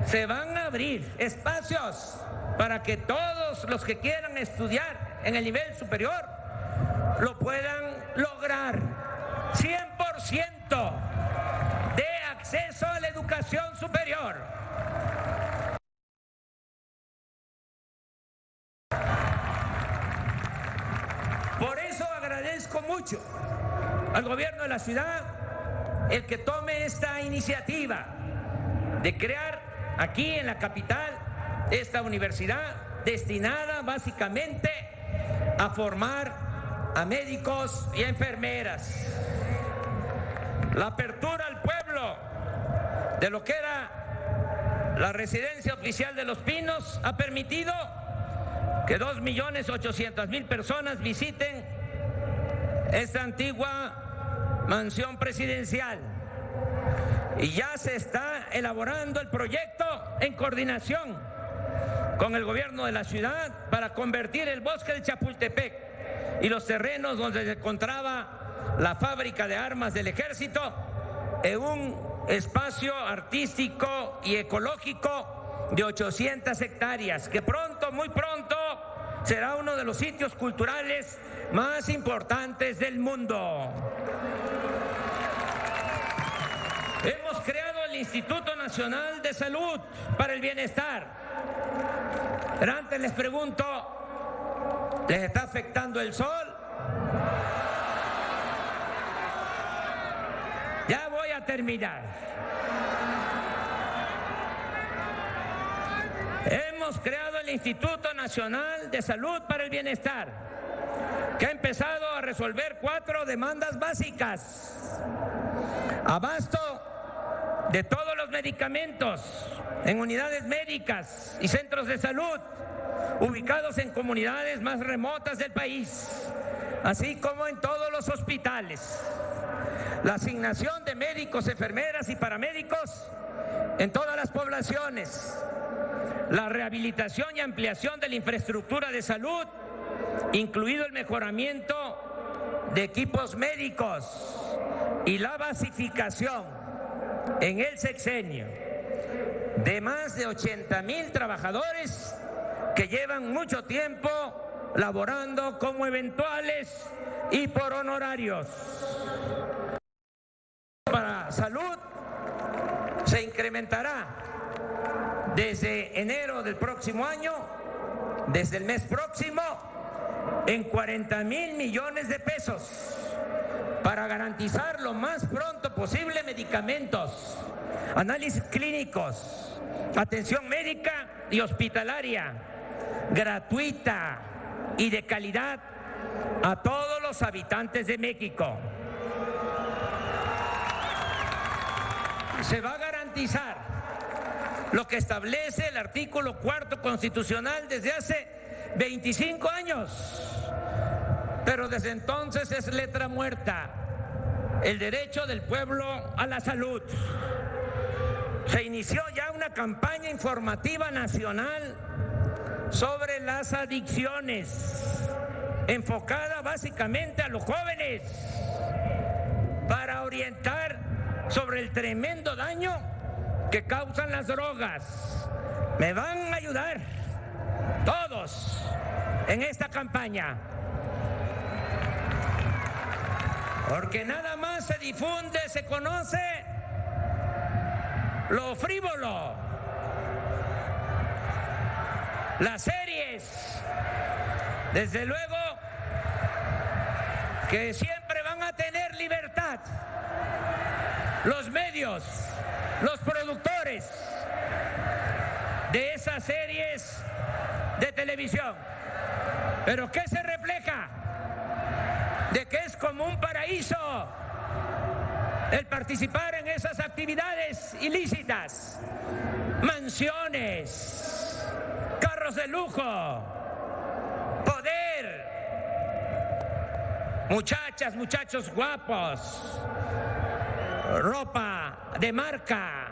se van a abrir espacios para que todos los que quieran estudiar en el nivel superior lo puedan lograr. 100% de acceso a la educación superior. Por eso agradezco mucho al gobierno de la ciudad el que tome esta iniciativa de crear aquí en la capital esta universidad destinada básicamente a formar a médicos y a enfermeras. La apertura al pueblo de lo que era la residencia oficial de Los Pinos ha permitido que 2.800.000 personas visiten esta antigua mansión presidencial. Y ya se está elaborando el proyecto en coordinación con el gobierno de la ciudad para convertir el bosque de Chapultepec y los terrenos donde se encontraba la fábrica de armas del ejército en un espacio artístico y ecológico de 800 hectáreas, que pronto, muy pronto, será uno de los sitios culturales más importantes del mundo. Hemos creado el Instituto Nacional de Salud para el Bienestar. Pero antes les pregunto, ¿les está afectando el sol? Ya voy a terminar. Hemos creado el Instituto Nacional de Salud para el Bienestar, que ha empezado a resolver 4 demandas básicas. Abasto de todos los medicamentos en unidades médicas y centros de salud ubicados en comunidades más remotas del país, así como en todos los hospitales. La asignación de médicos, enfermeras y paramédicos en todas las poblaciones. La rehabilitación y ampliación de la infraestructura de salud, incluido el mejoramiento de equipos médicos y la basificación en el sexenio de más de 80,000 trabajadores que llevan mucho tiempo laborando como eventuales y por honorarios. Para salud se incrementará desde enero del próximo año, desde el mes próximo, en 40,000 millones de pesos para garantizar lo más pronto posible medicamentos, análisis clínicos, atención médica y hospitalaria gratuita y de calidad a todos los habitantes de México. Se va a garantizar lo que establece el artículo 4º constitucional desde hace 25 años, pero desde entonces es letra muerta: el derecho del pueblo a la salud. Se inició ya una campaña informativa nacional sobre las adicciones, enfocada básicamente a los jóvenes, para orientar sobre el tremendo daño que causan las drogas. Me van a ayudar todos en esta campaña, porque nada más se difunde, se conoce lo frívolo, las series, desde luego que siempre van a tener libertad los medios, los productores de esas series de televisión. ¿Pero qué se refleja? De que es como un paraíso el participar en esas actividades ilícitas. Mansiones, carros de lujo, poder, muchachas, muchachos guapos, ropa de marca.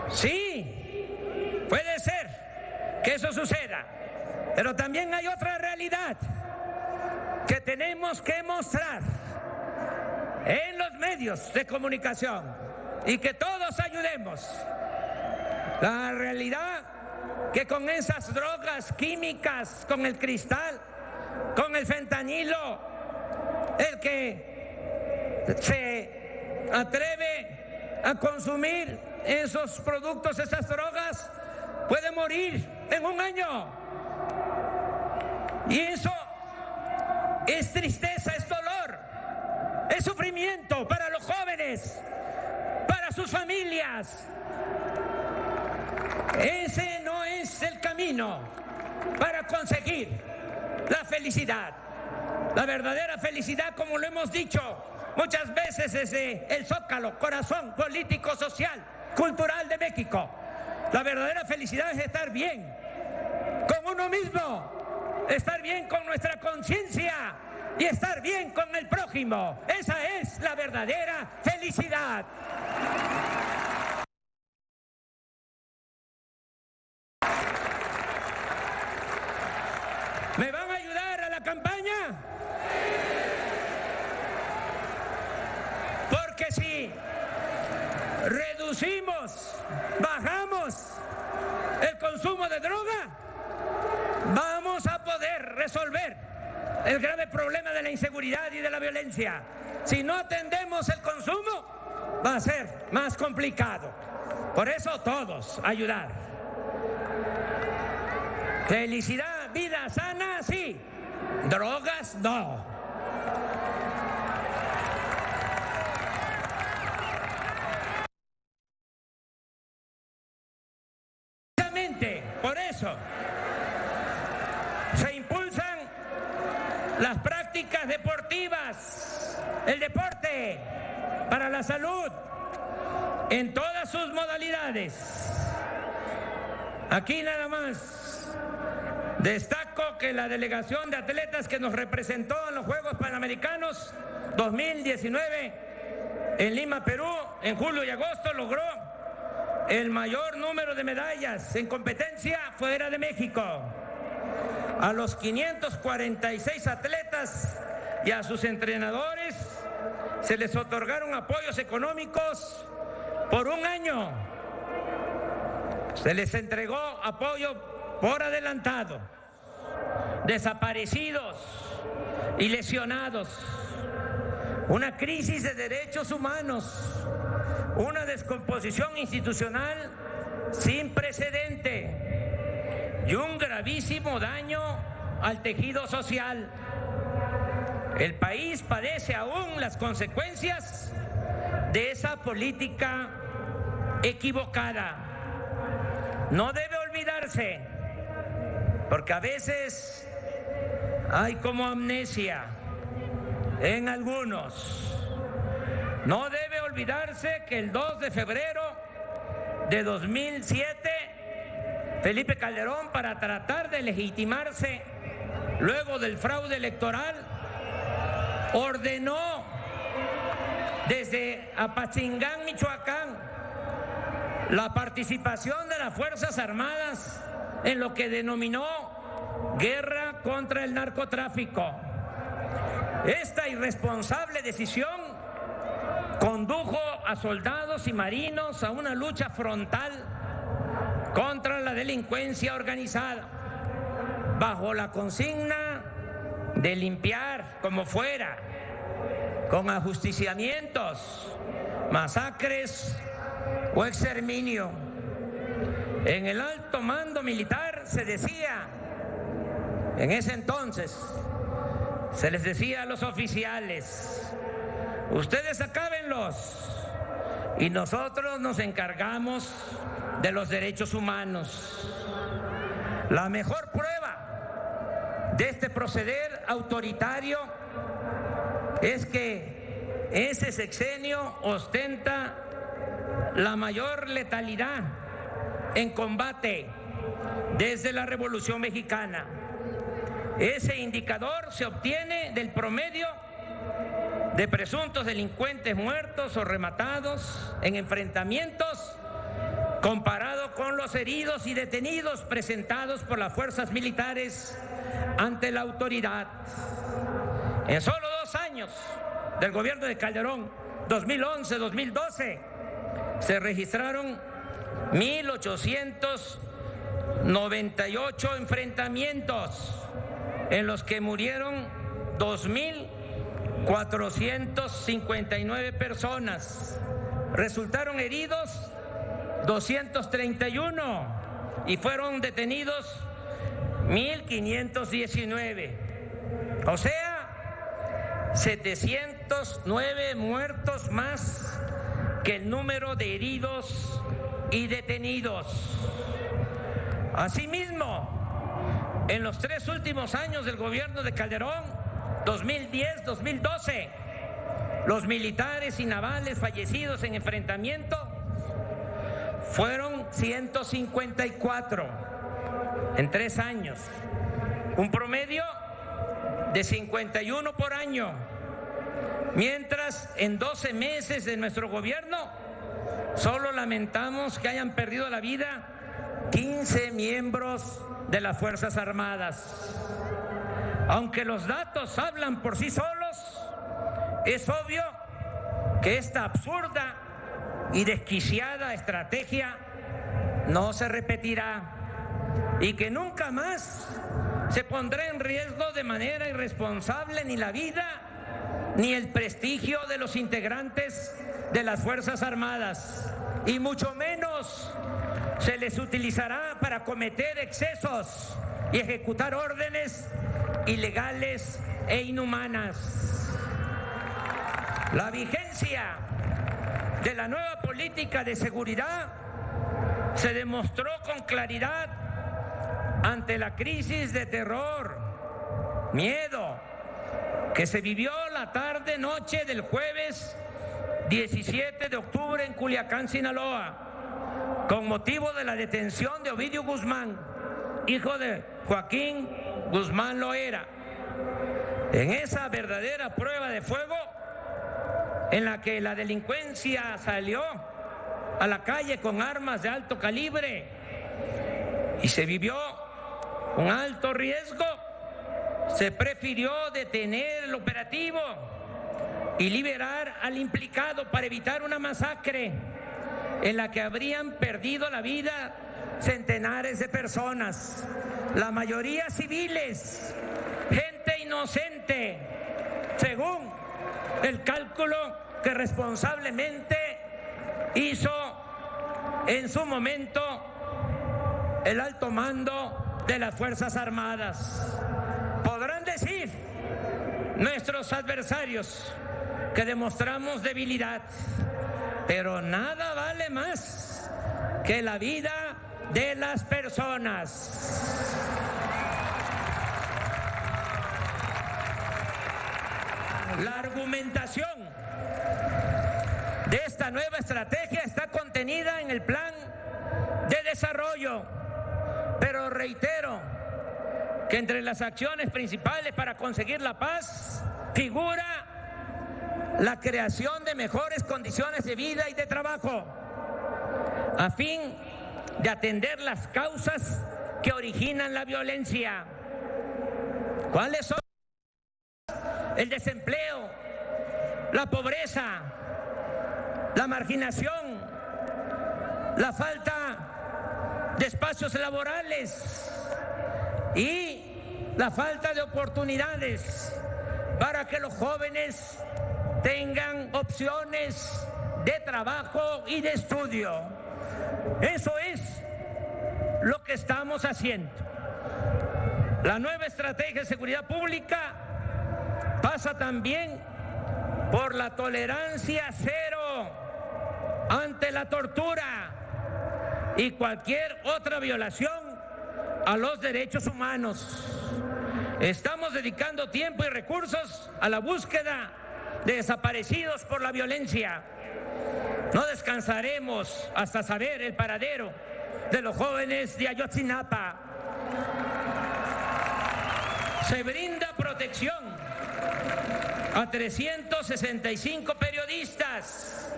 Sí, puede ser que eso suceda, pero también hay otra realidad que tenemos que mostrar en los medios de comunicación y que todos ayudemos. La realidad que con esas drogas químicas, con el cristal, con el fentanilo, el que se atreve a consumir esos productos, esas drogas, puede morir en un año. Y eso es tristeza, es dolor, es sufrimiento para los jóvenes, para sus familias. Ese no es el camino para conseguir la felicidad. La verdadera felicidad, como lo hemos dicho muchas veces desde el Zócalo, corazón político, social, cultural de México. La verdadera felicidad es estar bien con uno mismo, estar bien con nuestra conciencia y estar bien con el prójimo. Esa es la verdadera felicidad. ¿Me van a ayudar a la campaña? Porque si reducimos, bajamos el consumo de droga, vamos a poder resolver el grave problema de la inseguridad y de la violencia. Si no atendemos el consumo, va a ser más complicado. Por eso todos ayudar. Felicidad, vida sana, sí. Drogas, no. Precisamente por eso se impulsan las prácticas deportivas, el deporte para la salud en todas sus modalidades. Aquí nada más destaco que la delegación de atletas que nos representó en los Juegos Panamericanos 2019 en Lima, Perú, en julio y agosto logró el mayor número de medallas en competencia fuera de México. A los 546 atletas y a sus entrenadores se les otorgaron apoyos económicos por un año. Se les entregó apoyo por adelantado. Desaparecidos y lesionados. Una crisis de derechos humanos. Una descomposición institucional sin precedente y un gravísimo daño al tejido social. El país padece aún las consecuencias de esa política equivocada. No debe olvidarse, porque a veces hay como amnesia en algunos. No debe olvidarse que el 2 de febrero de 2007, Felipe Calderón, para tratar de legitimarse luego del fraude electoral, ordenó desde Apatzingán, Michoacán, la participación de las Fuerzas Armadas en lo que denominó guerra contra el narcotráfico. Esta irresponsable decisión condujo a soldados y marinos a una lucha frontal contra la delincuencia organizada, bajo la consigna de limpiar como fuera, con ajusticiamientos, masacres o exterminio. En el alto mando militar se decía, en ese entonces, se les decía a los oficiales: ustedes acábenlos y nosotros nos encargamos de los derechos humanos. La mejor prueba de este proceder autoritario es que ese sexenio ostenta la mayor letalidad en combate desde la Revolución Mexicana. Ese indicador se obtiene del promedio de presuntos delincuentes muertos o rematados en enfrentamientos comparado con los heridos y detenidos presentados por las fuerzas militares ante la autoridad. En solo 2 años del gobierno de Calderón, 2011-2012, se registraron 1,898 enfrentamientos en los que murieron 2,459 personas. Resultaron heridos 231 y fueron detenidos 1,519. O sea, 709 muertos más que el número de heridos y detenidos. Asimismo, en los 3 últimos años del gobierno de Calderón, 2010-2012, los militares y navales fallecidos en enfrentamiento fueron 154 en 3 años, un promedio de 51 por año, mientras en 12 meses de nuestro gobierno solo lamentamos que hayan perdido la vida 15 miembros de las Fuerzas Armadas. Aunque los datos hablan por sí solos, es obvio que esta absurda y desquiciada estrategia no se repetirá y que nunca más se pondrá en riesgo de manera irresponsable ni la vida ni el prestigio de los integrantes de las Fuerzas Armadas, y mucho menos se les utilizará para cometer excesos y ejecutar órdenes ilegales e inhumanas. La vigencia de la nueva política de seguridad se demostró con claridad ante la crisis de terror, miedo, que se vivió la tarde-noche del jueves 17 de octubre en Culiacán, Sinaloa, con motivo de la detención de Ovidio Guzmán, hijo de Joaquín Guzmán Loera. En esa verdadera prueba de fuego, en la que la delincuencia salió a la calle con armas de alto calibre y se vivió un alto riesgo, se prefirió detener el operativo y liberar al implicado para evitar una masacre en la que habrían perdido la vida centenares de personas, la mayoría civiles, gente inocente, según el cálculo que responsablemente hizo en su momento el alto mando de las Fuerzas Armadas. Podrán decir nuestros adversarios que demostramos debilidad, pero nada vale más que la vida de las personas. La argumentación de esta nueva estrategia está contenida en el plan de desarrollo, pero reitero que entre las acciones principales para conseguir la paz figura la creación de mejores condiciones de vida y de trabajo, a fin de atender las causas que originan la violencia. ¿Cuáles son? El desempleo, la pobreza, la marginación, la falta de espacios laborales y la falta de oportunidades para que los jóvenes tengan opciones de trabajo y de estudio. Eso es lo que estamos haciendo. La nueva estrategia de seguridad pública pasa también por la tolerancia cero ante la tortura y cualquier otra violación a los derechos humanos. Estamos dedicando tiempo y recursos a la búsqueda de desaparecidos por la violencia. No descansaremos hasta saber el paradero de los jóvenes de Ayotzinapa. Se brinda protección a 365 periodistas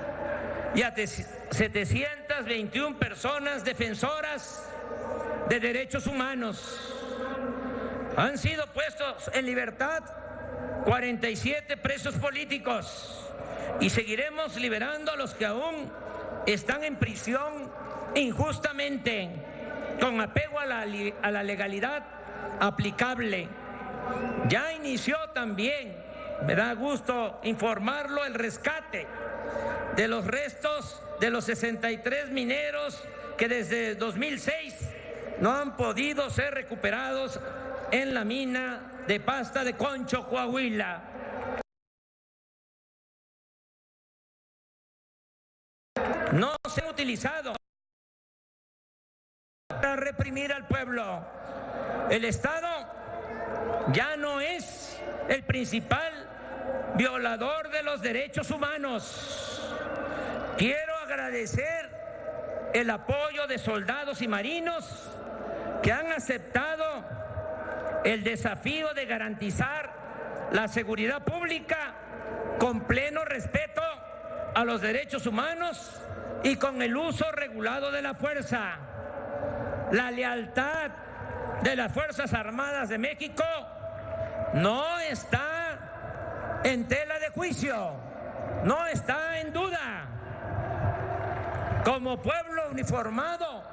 y a 721 personas defensoras de derechos humanos. Han sido puestos en libertad 47 presos políticos y seguiremos liberando a los que aún están en prisión injustamente, con apego a la legalidad aplicable. Ya inició también, me da gusto informarlo, el rescate de los restos de los 63 mineros que desde 2006 no han podido ser recuperados en la mina de Pasta de Concho, Coahuila. No se han utilizado para reprimir al pueblo. El Estado ya no es el principal violador de los derechos humanos. Quiero agradecer el apoyo de soldados y marinos que han aceptado el desafío de garantizar la seguridad pública con pleno respeto a los derechos humanos y con el uso regulado de la fuerza. La lealtad de las Fuerzas Armadas de México no está en tela de juicio, no está en duda. Como pueblo uniformado,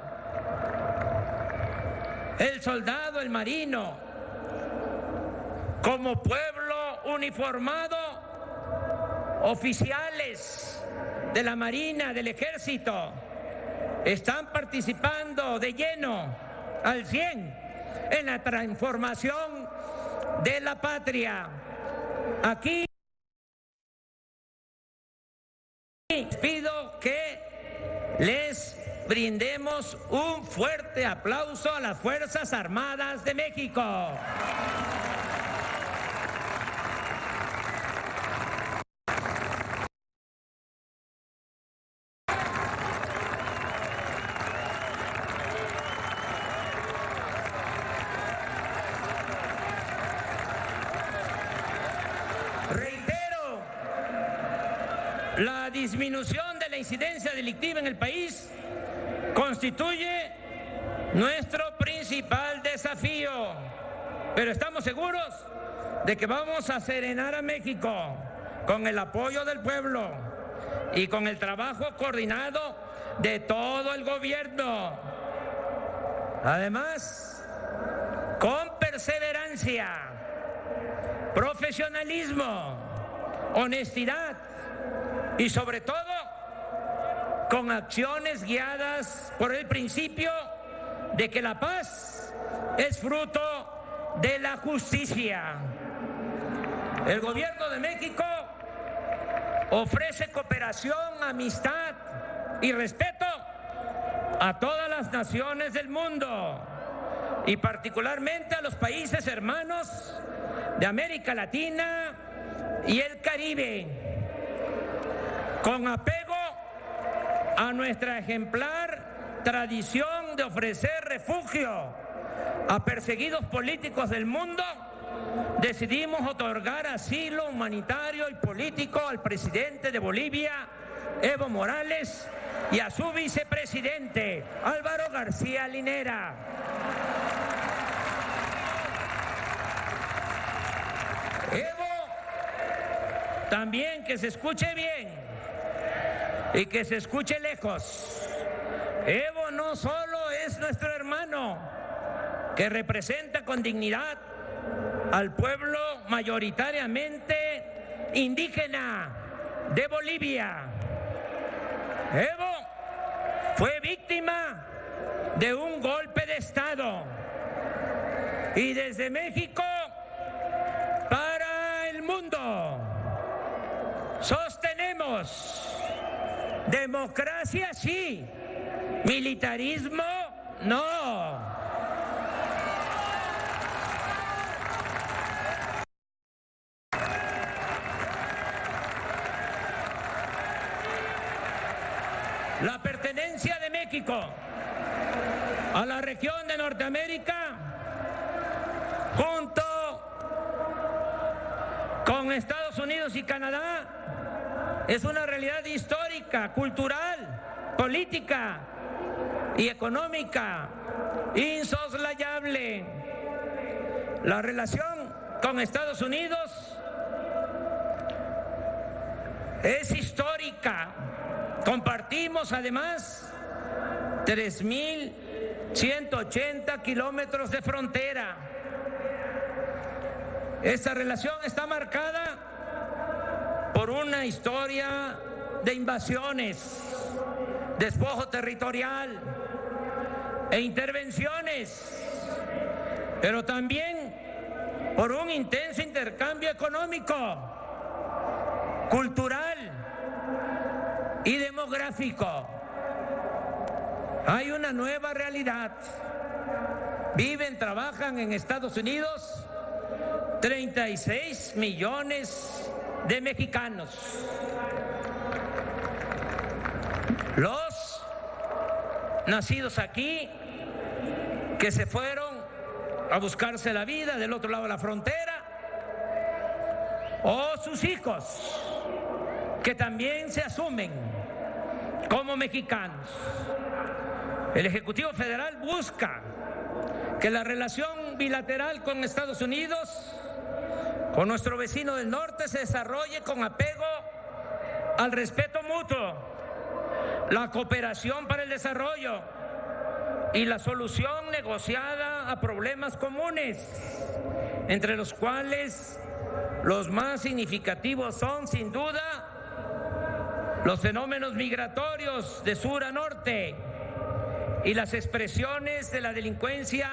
el soldado, el marino, como pueblo uniformado, oficiales de la Marina, del Ejército, están participando de lleno, al 100%, en la transformación de la patria. Aquí pido que les brindemos un fuerte aplauso a las Fuerzas Armadas de México. Reitero, la disminución de la incidencia delictiva en el país constituye nuestro principal desafío, pero estamos seguros de que vamos a serenar a México con el apoyo del pueblo y con el trabajo coordinado de todo el gobierno. Además, con perseverancia, profesionalismo, honestidad y sobre todo con acciones guiadas por el principio de que la paz es fruto de la justicia. El gobierno de México ofrece cooperación, amistad y respeto a todas las naciones del mundo y particularmente a los países hermanos de América Latina y el Caribe, con apego a nuestra ejemplar tradición de ofrecer refugio a perseguidos políticos del mundo. Decidimos otorgar asilo humanitario y político al presidente de Bolivia, Evo Morales, y a su vicepresidente, Álvaro García Linera. Evo, también que se escuche bien y que se escuche lejos. Evo no solo es nuestro hermano, que representa con dignidad al pueblo mayoritariamente indígena de Bolivia. Evo fue víctima de un golpe de Estado y desde México para el mundo sostenemos: democracia sí, militarismo no. México a la región de Norteamérica, junto con Estados Unidos y Canadá, es una realidad histórica, cultural, política y económica insoslayable. La relación con Estados Unidos es histórica. Compartimos además 3.180 kilómetros de frontera. Esta relación está marcada por una historia de invasiones, despojo territorial e intervenciones, pero también por un intenso intercambio económico, cultural y demográfico. Hay una nueva realidad. Viven, trabajan en Estados Unidos 36 millones de mexicanos. Los nacidos aquí, que se fueron a buscarse la vida del otro lado de la frontera, o sus hijos, que también se asumen como mexicanos. El Ejecutivo Federal busca que la relación bilateral con Estados Unidos, con nuestro vecino del norte, se desarrolle con apego al respeto mutuo, la cooperación para el desarrollo y la solución negociada a problemas comunes, entre los cuales los más significativos son, sin duda, los fenómenos migratorios de sur a norte y las expresiones de la delincuencia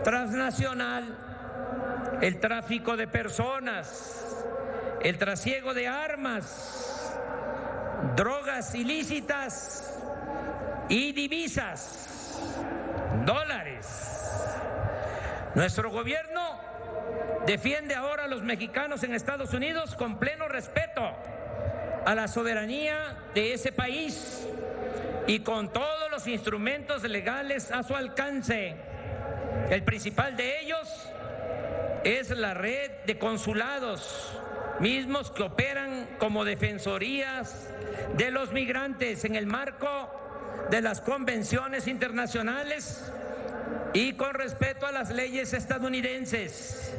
transnacional, el tráfico de personas, el trasiego de armas, drogas ilícitas y divisas, dólares. Nuestro gobierno defiende ahora a los mexicanos en Estados Unidos con pleno respeto a la soberanía de ese país y con todos los instrumentos legales a su alcance. El principal de ellos es la red de consulados, mismos que operan como defensorías de los migrantes en el marco de las convenciones internacionales y con respeto a las leyes estadounidenses,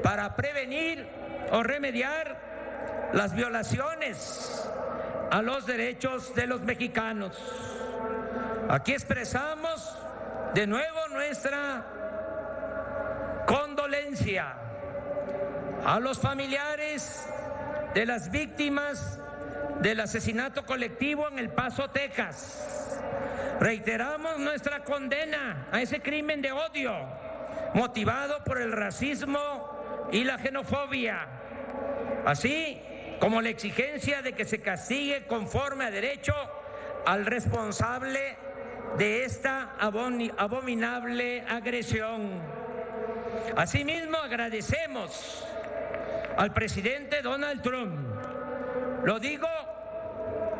para prevenir o remediar las violaciones a los derechos de los mexicanos. Aquí expresamos de nuevo nuestra condolencia a los familiares de las víctimas del asesinato colectivo en El Paso, Texas. Reiteramos nuestra condena a ese crimen de odio motivado por el racismo y la xenofobia, así como la exigencia de que se castigue conforme a derecho al responsable de esta abominable agresión. Asimismo, agradecemos al presidente Donald Trump, lo digo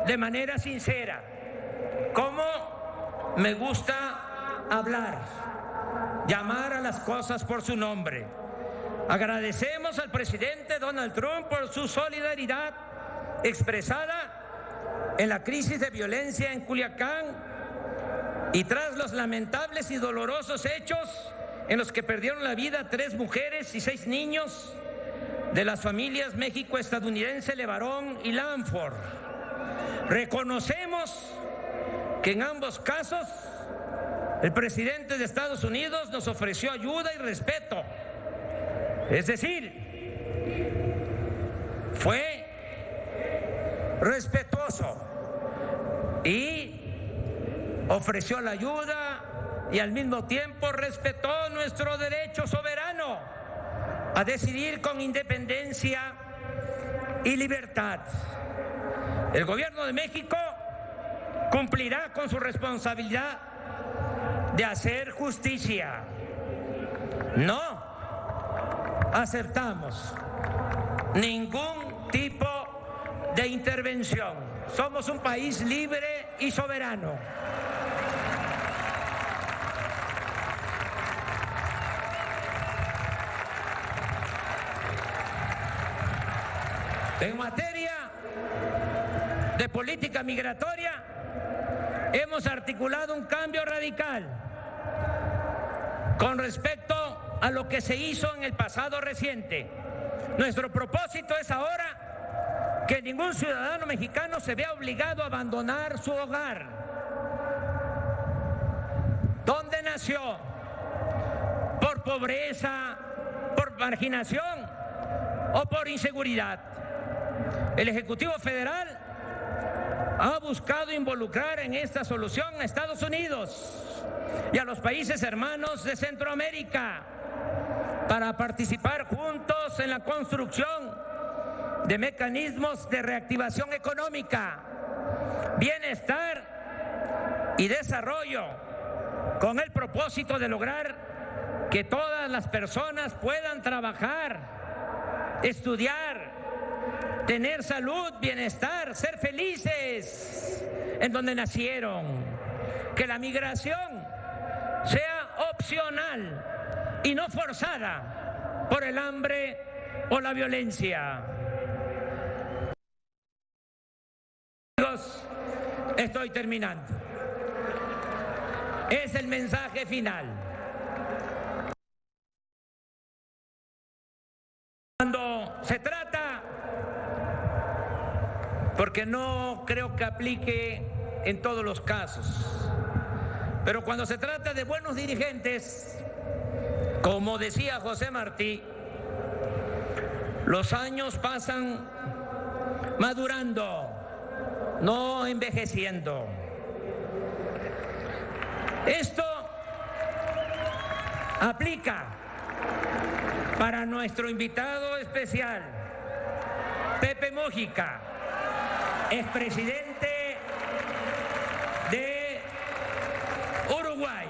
de manera sincera, como me gusta hablar, llamar a las cosas por su nombre. Agradecemos al presidente Donald Trump por su solidaridad expresada en la crisis de violencia en Culiacán y tras los lamentables y dolorosos hechos en los que perdieron la vida 3 mujeres y 6 niños de las familias México-estadounidense Levarón y Lanford. Reconocemos que en ambos casos el presidente de Estados Unidos nos ofreció ayuda y respeto. Es decir, fue respetuoso y ofreció la ayuda y al mismo tiempo respetó nuestro derecho soberano a decidir con independencia y libertad. El gobierno de México cumplirá con su responsabilidad de hacer justicia. No aceptamos ningún tipo de intervención. Somos un país libre y soberano. En materia de política migratoria, hemos articulado un cambio radical con respecto a lo que se hizo en el pasado reciente. Nuestro propósito es ahora que ningún ciudadano mexicano se vea obligado a abandonar su hogar, donde nació, por pobreza, por marginación o por inseguridad. El Ejecutivo Federal ha buscado involucrar en esta solución a Estados Unidos y a los países hermanos de Centroamérica para participar juntos en la construcción de mecanismos de reactivación económica, bienestar y desarrollo, con el propósito de lograr que todas las personas puedan trabajar, estudiar, tener salud, bienestar, ser felices en donde nacieron, que la migración sea opcional y no forzada por el hambre o la violencia. Amigos, estoy terminando. Es el mensaje final. Cuando se trata, porque no creo que aplique en todos los casos, pero cuando se trata de buenos dirigentes, como decía José Martí, los años pasan madurando, no envejeciendo. Esto aplica para nuestro invitado especial, Pepe Mujica, expresidente de Uruguay.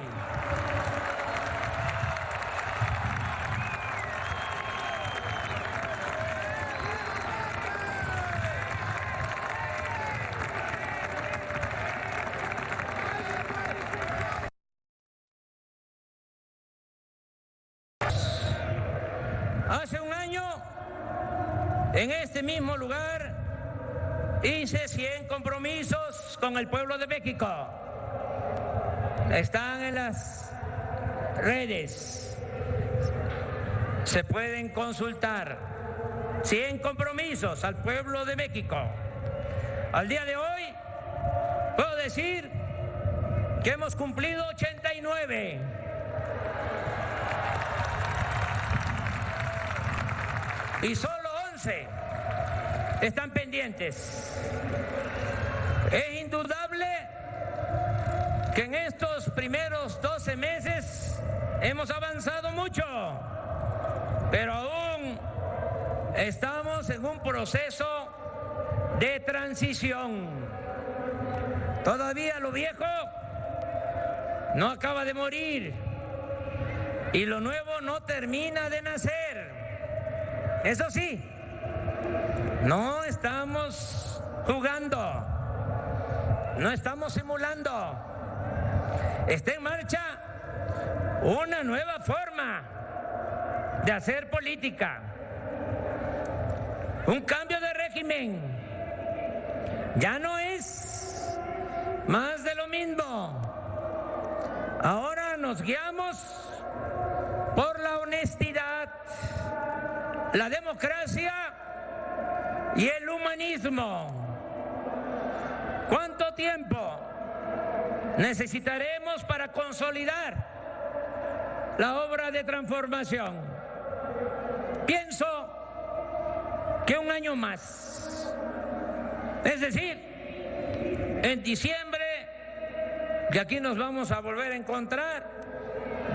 Hace un año, en este mismo lugar, hice 100 compromisos con el pueblo de México. Están en las redes, se pueden consultar. 100 compromisos al pueblo de México. Al día de hoy, puedo decir que hemos cumplido 89. Y solo 11 están pendientes. Es indudable que en estos primeros 12 meses hemos avanzado mucho, pero aún estamos en un proceso de transición. Todavía lo viejo no acaba de morir y lo nuevo no termina de nacer. Eso sí, no estamos jugando, no estamos simulando. Está en marcha una nueva forma de hacer política, un cambio de régimen. Ya no es más de lo mismo. Ahora nos guiamos por la honestidad, la democracia y el humanismo. ¿Cuánto tiempo necesitaremos para consolidar la obra de transformación? Pienso que un año más. Es decir, en diciembre, que aquí nos vamos a volver a encontrar,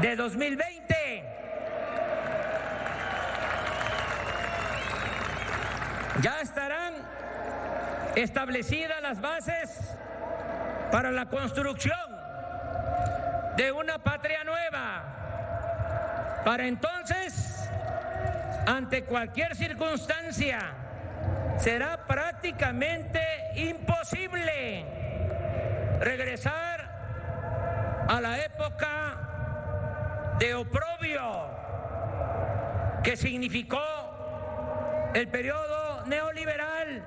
de 2020. Ya estarán establecidas las bases para la construcción de una patria nueva. Para entonces, ante cualquier circunstancia, será prácticamente imposible regresar a la época de oprobio que significó el periodo neoliberal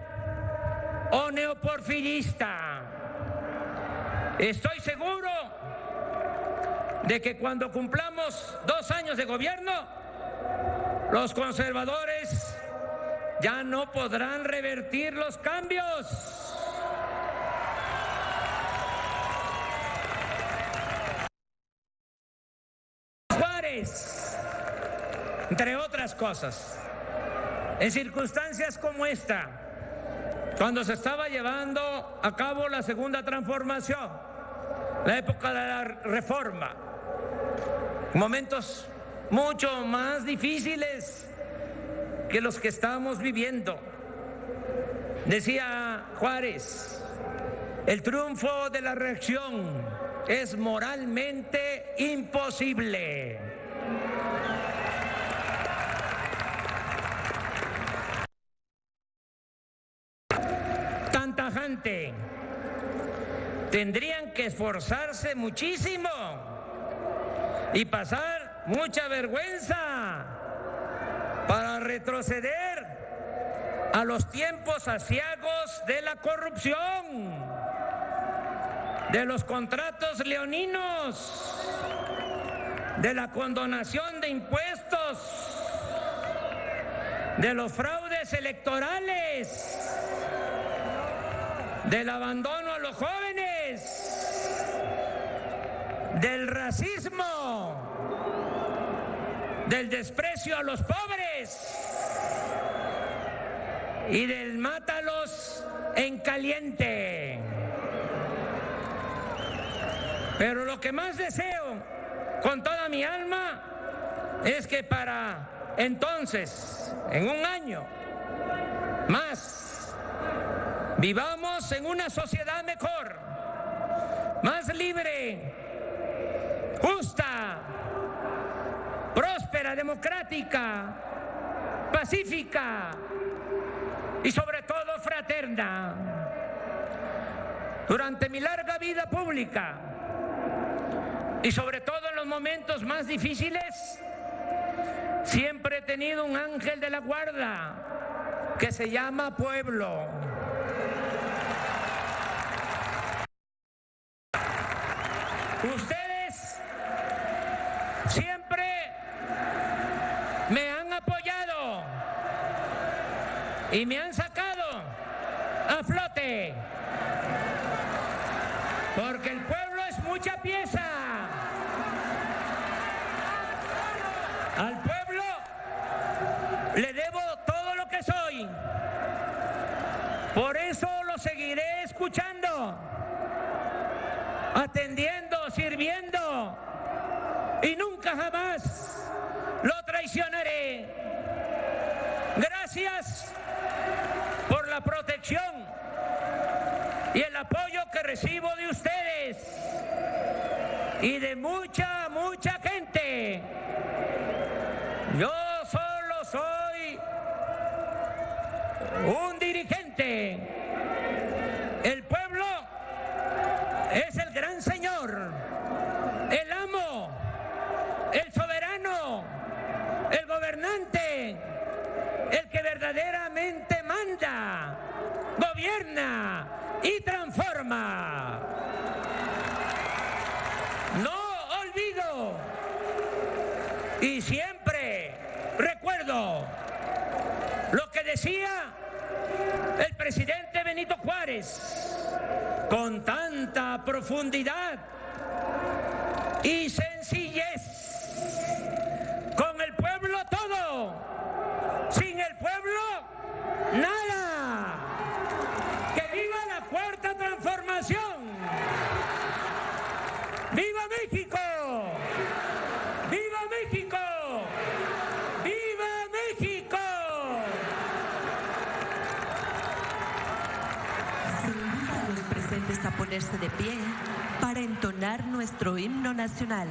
o neoporfirista. Estoy seguro de que cuando cumplamos 2 años de gobierno, los conservadores ya no podrán revertir los cambios. Juárez, entre otras cosas, en circunstancias como esta, cuando se estaba llevando a cabo la segunda transformación, la época de la reforma, momentos mucho más difíciles que los que estamos viviendo. Decía Juárez, el triunfo de la reacción es moralmente imposible. Tan tajante. Tendrían que esforzarse muchísimo y pasar mucha vergüenza para retroceder a los tiempos aciagos de la corrupción, de los contratos leoninos, de la condonación de impuestos, de los fraudes electorales, del abandono a los jóvenes, del racismo, del desprecio a los pobres y del mátalos en caliente. Pero lo que más deseo con toda mi alma es que para entonces, en 1 año más, vivamos en una sociedad mejor, más libre, justa, próspera, democrática, pacífica y sobre todo fraterna. Durante mi larga vida pública y sobre todo en los momentos más difíciles, siempre he tenido un ángel de la guarda que se llama pueblo. Ustedes siempre me han apoyado y me han sacado a flote, porque el pueblo es mucha pieza. Al pueblo le debo todo lo que soy. Por eso lo seguiré escuchando, atendiendo, sirviendo, y nunca jamás lo traicionaré. Gracias por la protección y el apoyo que recibo de ustedes y de mucha, mucha gente. Yo solo soy un dirigente. El pueblo es el gran señor, el amo, el soberano, el gobernante, el que verdaderamente manda, gobierna y transforma. No olvido y siempre recuerdo lo que decía el presidente Benito Juárez con tanta profundidad y sencillez: con el pueblo todo, sin el pueblo nada. ¡Que viva la cuarta transformación! ¡Viva México! ¡Viva México! ¡Viva México! Se invita a los presentes a ponerse de pie para entonar nuestro himno nacional.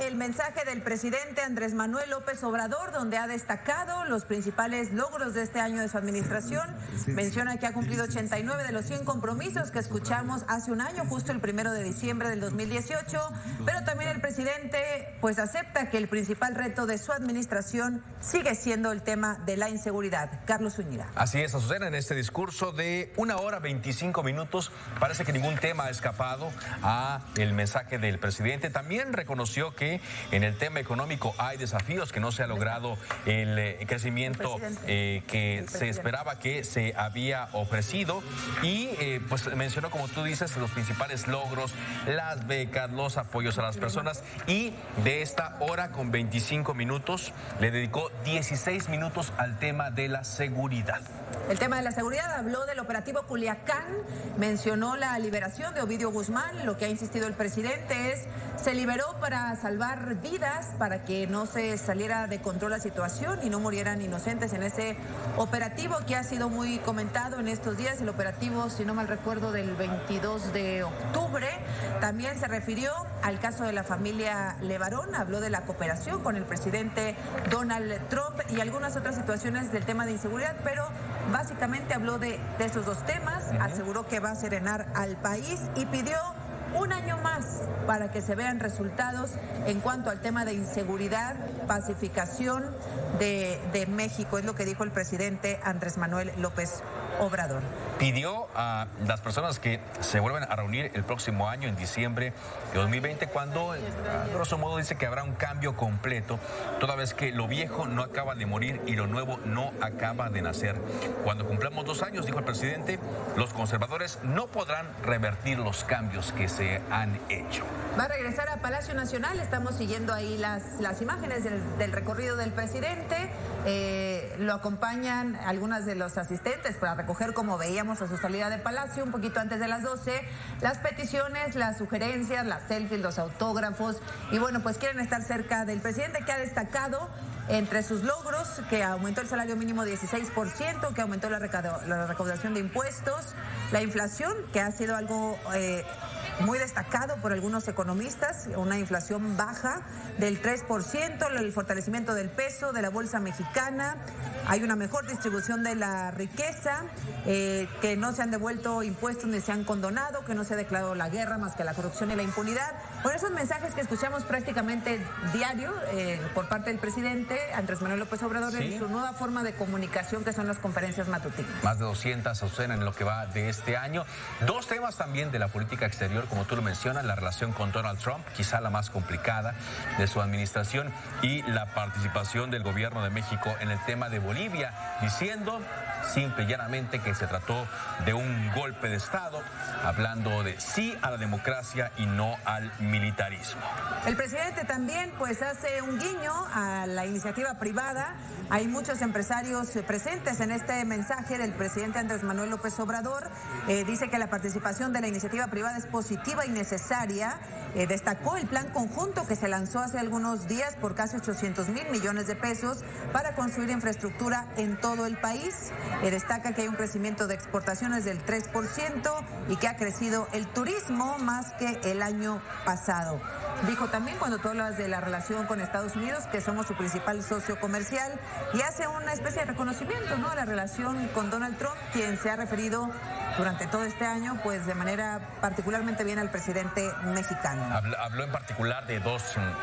el mensaje del presidente Andrés Manuel López Obrador, donde ha destacado los principales logros de este año de su administración. Menciona que ha cumplido 89 de los 100 compromisos que escuchamos hace un año, justo el 1 de diciembre del 2018, pero también el presidente pues acepta que el principal reto de su administración sigue siendo el tema de la inseguridad. Carlos Zúñiga. Así es, Azucena, en este discurso de 1 hora 25 minutos, parece que ningún tema ha escapado a el mensaje del presidente. También reconoció que en el tema económico hay desafíos, que no se ha logrado el crecimiento que se esperaba, que se había ofrecido, y pues mencionó, como tú dices, los principales logros, las becas, los apoyos a las personas, y de esta hora con 25 minutos le dedicó 16 minutos al tema de la seguridad. El tema de la seguridad, habló del operativo Culiacán, mencionó la liberación de Ovidio Guzmán. Lo que ha insistido el presidente es, se liberó para salvar vidas, para que no se saliera de control la situación y no murieran inocentes en ese operativo que ha sido muy comentado en estos días, el operativo, si no mal recuerdo, del 22 de octubre. También se refirió al caso de la familia Levarón, habló de la cooperación con el presidente Donald Trump y algunas otras situaciones del tema de inseguridad, pero básicamente habló de esos dos temas, aseguró que va a serenar al país y pidió un año más para que se vean resultados en cuanto al tema de inseguridad, pacificación de México, es lo que dijo el presidente Andrés Manuel López Obrador. Pidió a las personas que se vuelvan a reunir el próximo año, en diciembre de 2020, cuando, a grosso modo, dice que habrá un cambio completo, toda vez que lo viejo no acaba de morir y lo nuevo no acaba de nacer. Cuando cumplamos 2 años, dijo el presidente, los conservadores no podrán revertir los cambios que se han hecho. Va a regresar a Palacio Nacional, estamos siguiendo ahí las imágenes del recorrido del presidente. Lo acompañan algunas de los asistentes para recoger, como veíamos a su salida de Palacio, un poquito antes de las 12, las peticiones, las sugerencias, las selfies, los autógrafos, y bueno, pues quieren estar cerca del presidente, que ha destacado entre sus logros que aumentó el salario mínimo 16%, que aumentó la recaudación de impuestos, la inflación, que ha sido algo muy destacado por algunos economistas, una inflación baja del 3%, el fortalecimiento del peso, de la bolsa mexicana, hay una mejor distribución de la riqueza, que no se han devuelto impuestos ni se han condonado, que no se ha declarado la guerra más que la corrupción y la impunidad. Bueno, esos mensajes que escuchamos prácticamente diario por parte del presidente Andrés Manuel López Obrador, ¿sí?, en su nueva forma de comunicación, que son las conferencias matutinas. Más de 200 Azucena en lo que va de este año. 2 temas también de la política exterior, como tú lo mencionas, la relación con Donald Trump, quizá la más complicada de su administración, y la participación del gobierno de México en el tema de Bolivia, diciendo simple y llanamente que se trató de un golpe de Estado, hablando de sí a la democracia y no al militarismo. El presidente también pues hace un guiño a la iniciativa privada. Hay muchos empresarios presentes en este mensaje del presidente Andrés Manuel López Obrador. Dice que la participación de la iniciativa privada es positiva y necesaria. Destacó el plan conjunto que se lanzó hace algunos días por casi 800,000 millones de pesos para construir infraestructura en todo el país. Destaca que hay un crecimiento de exportaciones del 3% y que ha crecido el turismo más que el año pasado. Dijo también, cuando tú hablas de la relación con Estados Unidos, que somos su principal socio comercial, y hace una especie de reconocimiento, ¿no?, a la relación con Donald Trump, quien se ha referido durante todo este año pues de manera particularmente bien al presidente mexicano. Habló en particular de 2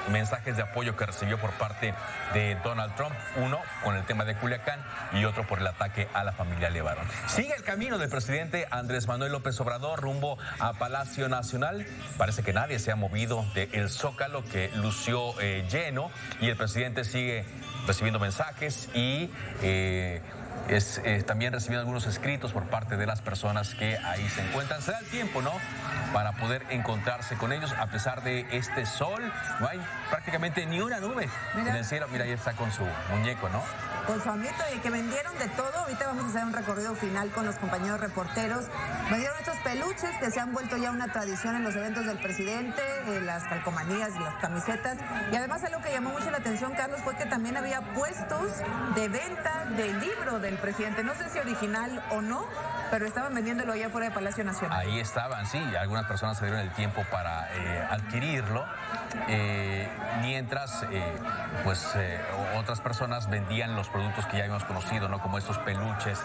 mensajes de apoyo que recibió por parte de Donald Trump, uno con el tema de Culiacán y otro por el ataque a la familia Levarón. Sigue el camino del presidente Andrés Manuel López Obrador rumbo a Palacio Nacional. Parece que nadie se ha movido del Zócalo, que lució lleno, y el presidente sigue recibiendo mensajes y también recibiendo algunos escritos por parte de las personas que ahí se encuentran. Se da el tiempo, ¿no?, para poder encontrarse con ellos, a pesar de este sol. No hay prácticamente ni una nube en el cielo. Mira, ahí está con su muñeco, ¿no? Con su amito, y que vendieron de todo. Ahorita vamos a hacer un recorrido final con los compañeros reporteros. Vendieron estos peluches que se han vuelto ya una tradición en los eventos del presidente, las calcomanías, las camisetas. Y además algo que llamó mucho la atención, Carlos, fue que también había puestos de venta del libro del presidente. No sé si original o no, pero estaban vendiéndolo allá fuera de Palacio Nacional. Ahí estaban, sí, algunas personas se dieron el tiempo para adquirirlo, mientras otras personas vendían los productos que ya habíamos conocido, ¿no? Como estos peluches,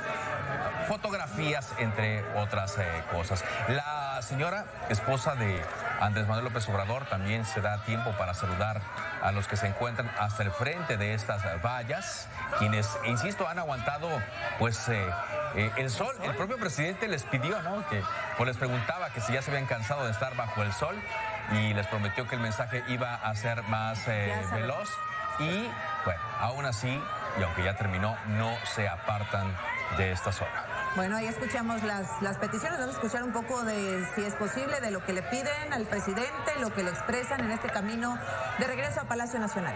fotografías, entre otras cosas. La señora, esposa de Andrés Manuel López Obrador, también se da tiempo para saludar a los que se encuentran hasta el frente de estas vallas, quienes, insisto, han aguantado pues el sol. El propio presidente les pidió, ¿no? Les preguntaba que si ya se habían cansado de estar bajo el sol y les prometió que el mensaje iba a ser más veloz y, bueno, aún así, y aunque ya terminó, no se apartan de esta zona. Bueno, ahí escuchamos las peticiones. Vamos a escuchar un poco de si es posible, de lo que le piden al presidente, lo que le expresan en este camino de regreso a Palacio Nacional.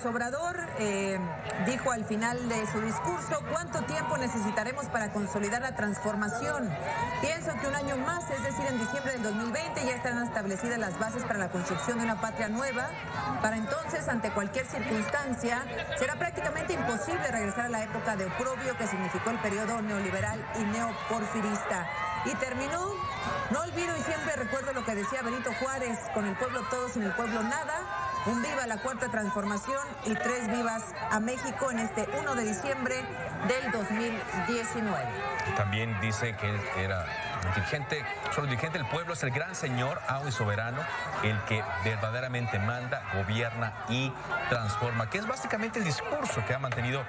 Obrador dijo al final de su discurso: ¿cuánto tiempo necesitaremos para consolidar la transformación? Pienso que un año más, es decir, en diciembre del 2020, ya estarán establecidas las bases para la construcción de una patria nueva. Para entonces, ante cualquier circunstancia, será prácticamente imposible regresar a la época de oprobio que significó el periodo neoliberal y neoporfirista. Y terminó: no olvido y siempre recuerdo lo que decía Benito Juárez: con el pueblo todo, sin el pueblo nada. Un viva a la cuarta transformación y 3 vivas a México en este 1 de diciembre del 2019. También dice que él era solo dirigente del pueblo, es el gran señor, amo y soberano, el que verdaderamente manda, gobierna y transforma, que es básicamente el discurso que ha mantenido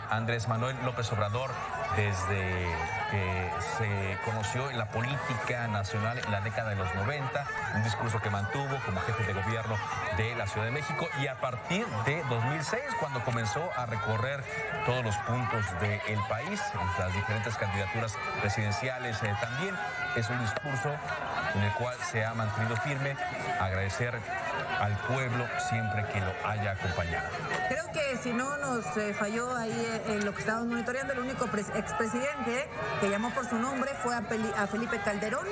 Andrés Manuel López Obrador desde que se conoció en la política nacional en la década de los 90, un discurso que mantuvo como jefe de gobierno de la Ciudad de México, y a partir de 2006, cuando comenzó a recorrer todos los puntos del país, las diferentes candidaturas presidenciales también, es un discurso en el cual se ha mantenido firme, agradecer al pueblo siempre que lo haya acompañado. Creo que si no nos falló ahí en lo que estábamos monitoreando, el único expresidente que llamó por su nombre fue a Felipe Calderón.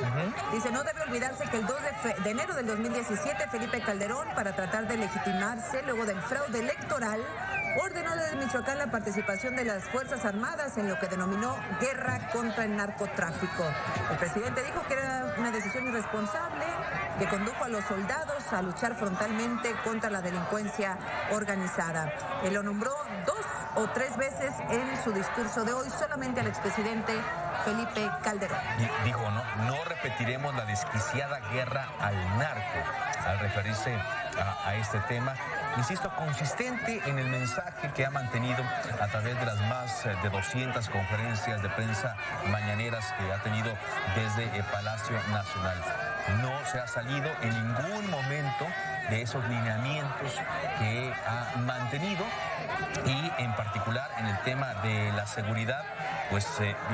Dice: no debe olvidarse que el 2 de enero del 2017, Felipe Calderón, para tratar de legitimarse luego del fraude electoral, ordenó desde Michoacán la participación de las Fuerzas Armadas en lo que denominó guerra contra el narcotráfico. El presidente dijo que era una decisión irresponsable que condujo a los soldados a luchar frontalmente contra la delincuencia organizada. Él lo nombró 2 o 3 veces en su discurso de hoy, solamente al expresidente Felipe Calderón. Dijo: no repetiremos la desquiciada guerra al narco, al referirse a este tema. Insisto, consistente en el mensaje que ha mantenido a través de las más de 200 conferencias de prensa mañaneras que ha tenido desde el Palacio Nacional. No se ha salido en ningún momento de esos lineamientos que ha mantenido, y en particular en el tema de la seguridad, pues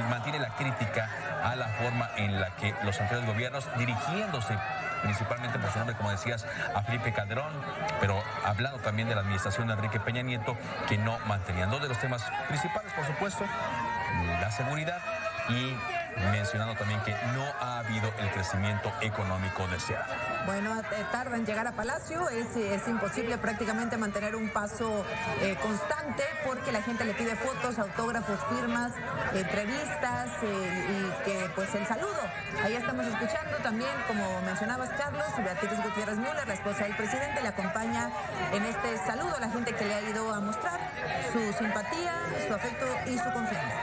mantiene la crítica a la forma en la que los anteriores gobiernos, dirigiéndose principalmente por su nombre, como decías, a Felipe Calderón, pero hablando también de la administración de Enrique Peña Nieto, que no mantenían. 2 de los temas principales, por supuesto, la seguridad y mencionando también que no ha habido el crecimiento económico deseado. Bueno, tarda en llegar a Palacio, es imposible prácticamente mantener un paso constante porque la gente le pide fotos, autógrafos, firmas, entrevistas y que pues el saludo. Ahí estamos escuchando también, como mencionabas, Carlos, Beatriz Gutiérrez Müller, la esposa del presidente, le acompaña en este saludo a la gente que le ha ido a mostrar su simpatía, su afecto y su confianza.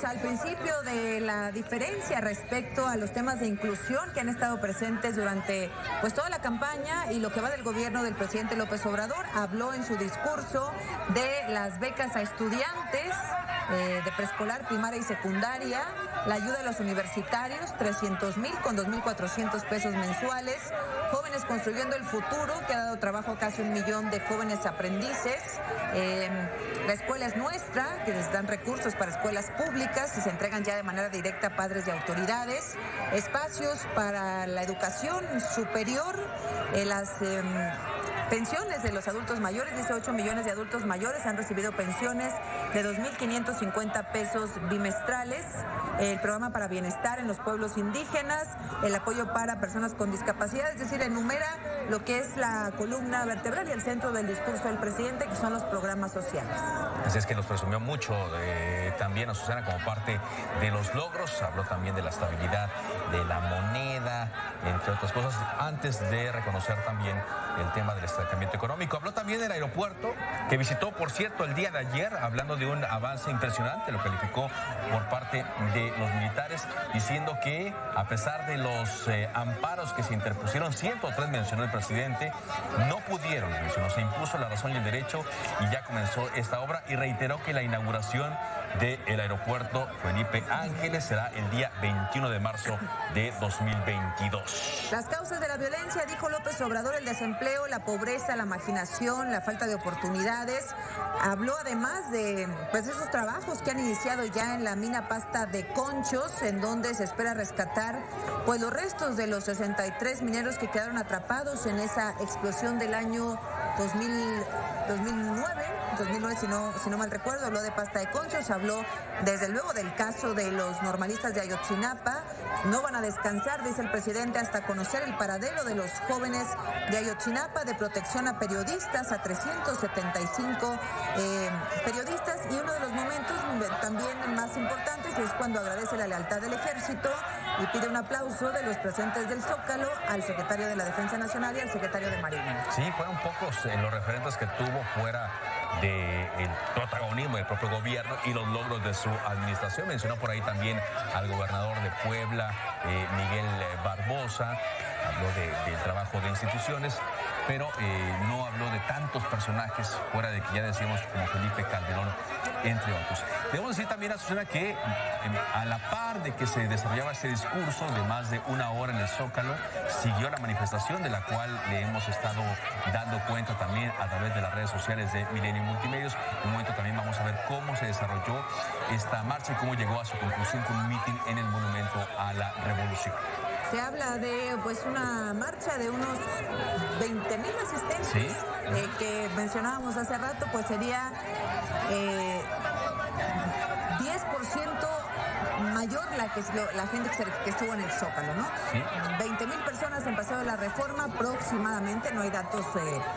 Al principio de la diferencia respecto a los temas de inclusión que han estado presentes durante pues toda la campaña y lo que va del gobierno del presidente López Obrador. Habló en su discurso de las becas a estudiantes de preescolar, primaria y secundaria, la ayuda a los universitarios, 300,000 con 2,400 pesos mensuales, jóvenes construyendo el futuro, que ha dado trabajo a casi 1 millón de jóvenes aprendices. La escuela es nuestra, que les dan recursos para escuelas públicas y se entregan ya de manera directa a padres y autoridades. Espacios para la educación superior, las pensiones de los adultos mayores, dice 8 millones de adultos mayores han recibido pensiones de 2,550 pesos bimestrales. El programa para bienestar en los pueblos indígenas, el apoyo para personas con discapacidad, es decir, enumera lo que es la columna vertebral y el centro del discurso del presidente, que son los programas sociales. Así es que los presumió mucho también a Susana como parte de los logros. Habló también de la estabilidad de la moneda, entre otras cosas, antes de reconocer también el tema del estancamiento económico. Habló también del aeropuerto, que visitó, por cierto, el día de ayer, hablando de un avance impresionante, lo calificó por parte de los militares, diciendo que a pesar de los amparos que se interpusieron, 103 mencionó el presidente, no pudieron, mencionó, se impuso la razón y el derecho y ya comenzó esta obra, y reiteró que la inauguración del aeropuerto Felipe Ángeles será el día 21 de marzo de 2022. Las causas de la violencia, dijo López Obrador, el desempleo, la pobreza, la marginación, la falta de oportunidades. Habló además de pues esos trabajos que han iniciado ya en la mina Pasta de Conchos, en donde se espera rescatar pues los restos de los 63 mineros que quedaron atrapados en esa explosión del año 2009, si no mal recuerdo. Habló de Pasta de Conchos, habló desde luego del caso de los normalistas de Ayotzinapa. No van a descansar, dice el presidente, hasta conocer el paradero de los jóvenes de Ayotzinapa, de protección a periodistas, a 375 periodistas. Y uno de los momentos también más importantes es cuando agradece la lealtad del ejército y pide un aplauso de los presentes del Zócalo al secretario de la Defensa Nacional y al secretario de Marina. Sí, fueron pocos los referentes que tuvo fuera del protagonismo del propio gobierno y los logros de su administración. Mencionó por ahí también al gobernador de Puebla, Miguel Barbosa, habló del trabajo de instituciones, pero no habló de tantos personajes fuera de que ya decíamos como Felipe Calderón, entre otros. Debemos decir también a Susana que a la par de que se desarrollaba este discurso de más de 1 hora en el Zócalo, siguió la manifestación, de la cual le hemos estado dando cuenta también a través de las redes sociales de Milenio Multimedios. En un momento también vamos a ver cómo se desarrolló esta marcha y cómo llegó a su conclusión con un mitin en el Monumento a la Revolución. Se habla de pues una marcha de unos 20,000 asistentes, ¿sí? Que mencionábamos hace rato, pues sería 10% mayor la gente que estuvo en el Zócalo, ¿no? Sí. 20,000 personas en Paseo de la Reforma aproximadamente, no hay datos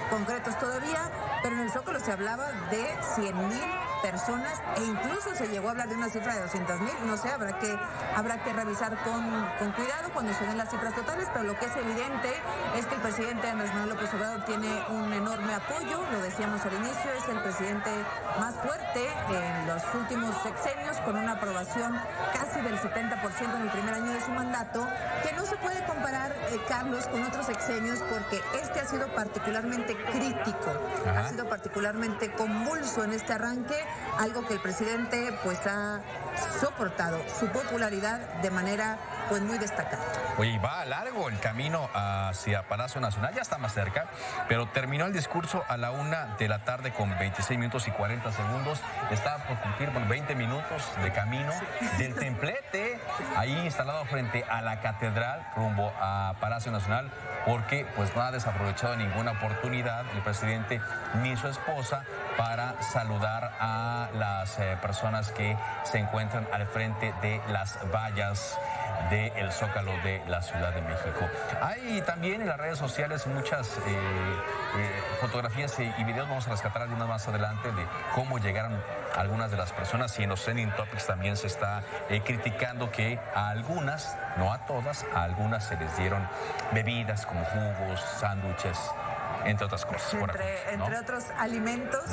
concretos todavía, pero en el Zócalo se hablaba de 100,000 personas e incluso se llegó a hablar de una cifra de 200,000. No sé, habrá que revisar con cuidado cuando se den las cifras totales, pero lo que es evidente es que el presidente Andrés Manuel López Obrador tiene un enorme apoyo, lo decíamos al inicio, es el presidente más fuerte en los últimos sexenios, con una aprobación casi del 70% en el primer año de su mandato, que no se puede comparar, Carlos, con otros sexenios porque este ha sido particularmente crítico, ha sido particularmente convulso en este arranque, algo que el presidente pues ha soportado su popularidad de manera pues muy destacada. Oye, y va largo el camino hacia Palacio Nacional, ya está más cerca, pero terminó el discurso a la 1 de la tarde con 26 minutos y 40 segundos. Estaba por cumplir 20 minutos de camino del templete, ahí instalado frente a la catedral, rumbo a Palacio Nacional, porque pues no ha desaprovechado ninguna oportunidad el presidente ni su esposa para saludar a las personas que se encuentran al frente de las vallas del Zócalo de la Ciudad de México. Hay también en las redes sociales muchas fotografías y videos, vamos a rescatar algunas más adelante, de cómo llegaron algunas de las personas, y en los trending topics también se está criticando que a algunas, no a todas, a algunas se les dieron bebidas como jugos, sándwiches, entre otras cosas. Entre otros alimentos.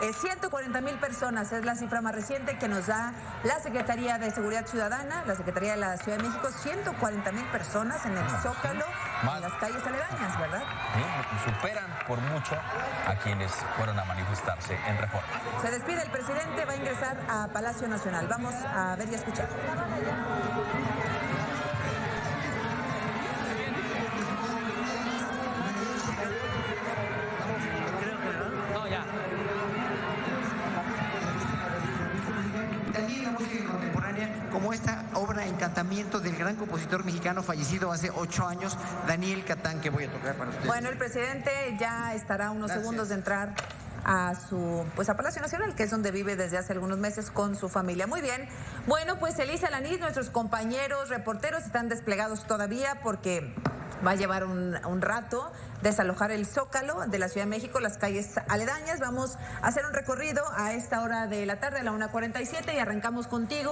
140,000 personas es la cifra más reciente que nos da la Secretaría de Seguridad Ciudadana, la Secretaría de la Ciudad de México. 140,000 personas en el Zócalo, en las calles aledañas, ¿verdad? Superan por mucho a quienes fueron a manifestarse en Reforma. Se despide el presidente, va a ingresar a Palacio Nacional. Vamos a ver y a escuchar. También la música contemporánea, como esta obra Encantamiento del gran compositor mexicano fallecido hace 8 años, Daniel Catán, que voy a tocar para ustedes. Bueno, el presidente ya estará unos segundos de entrar a Palacio Nacional, que es donde vive desde hace algunos meses con su familia. Muy bien. Bueno, pues Elisa Lanís, nuestros compañeros reporteros están desplegados todavía porque va a llevar un rato desalojar el Zócalo de la Ciudad de México, las calles aledañas. Vamos a hacer un recorrido a esta hora de la tarde, a la 1:47, y arrancamos contigo.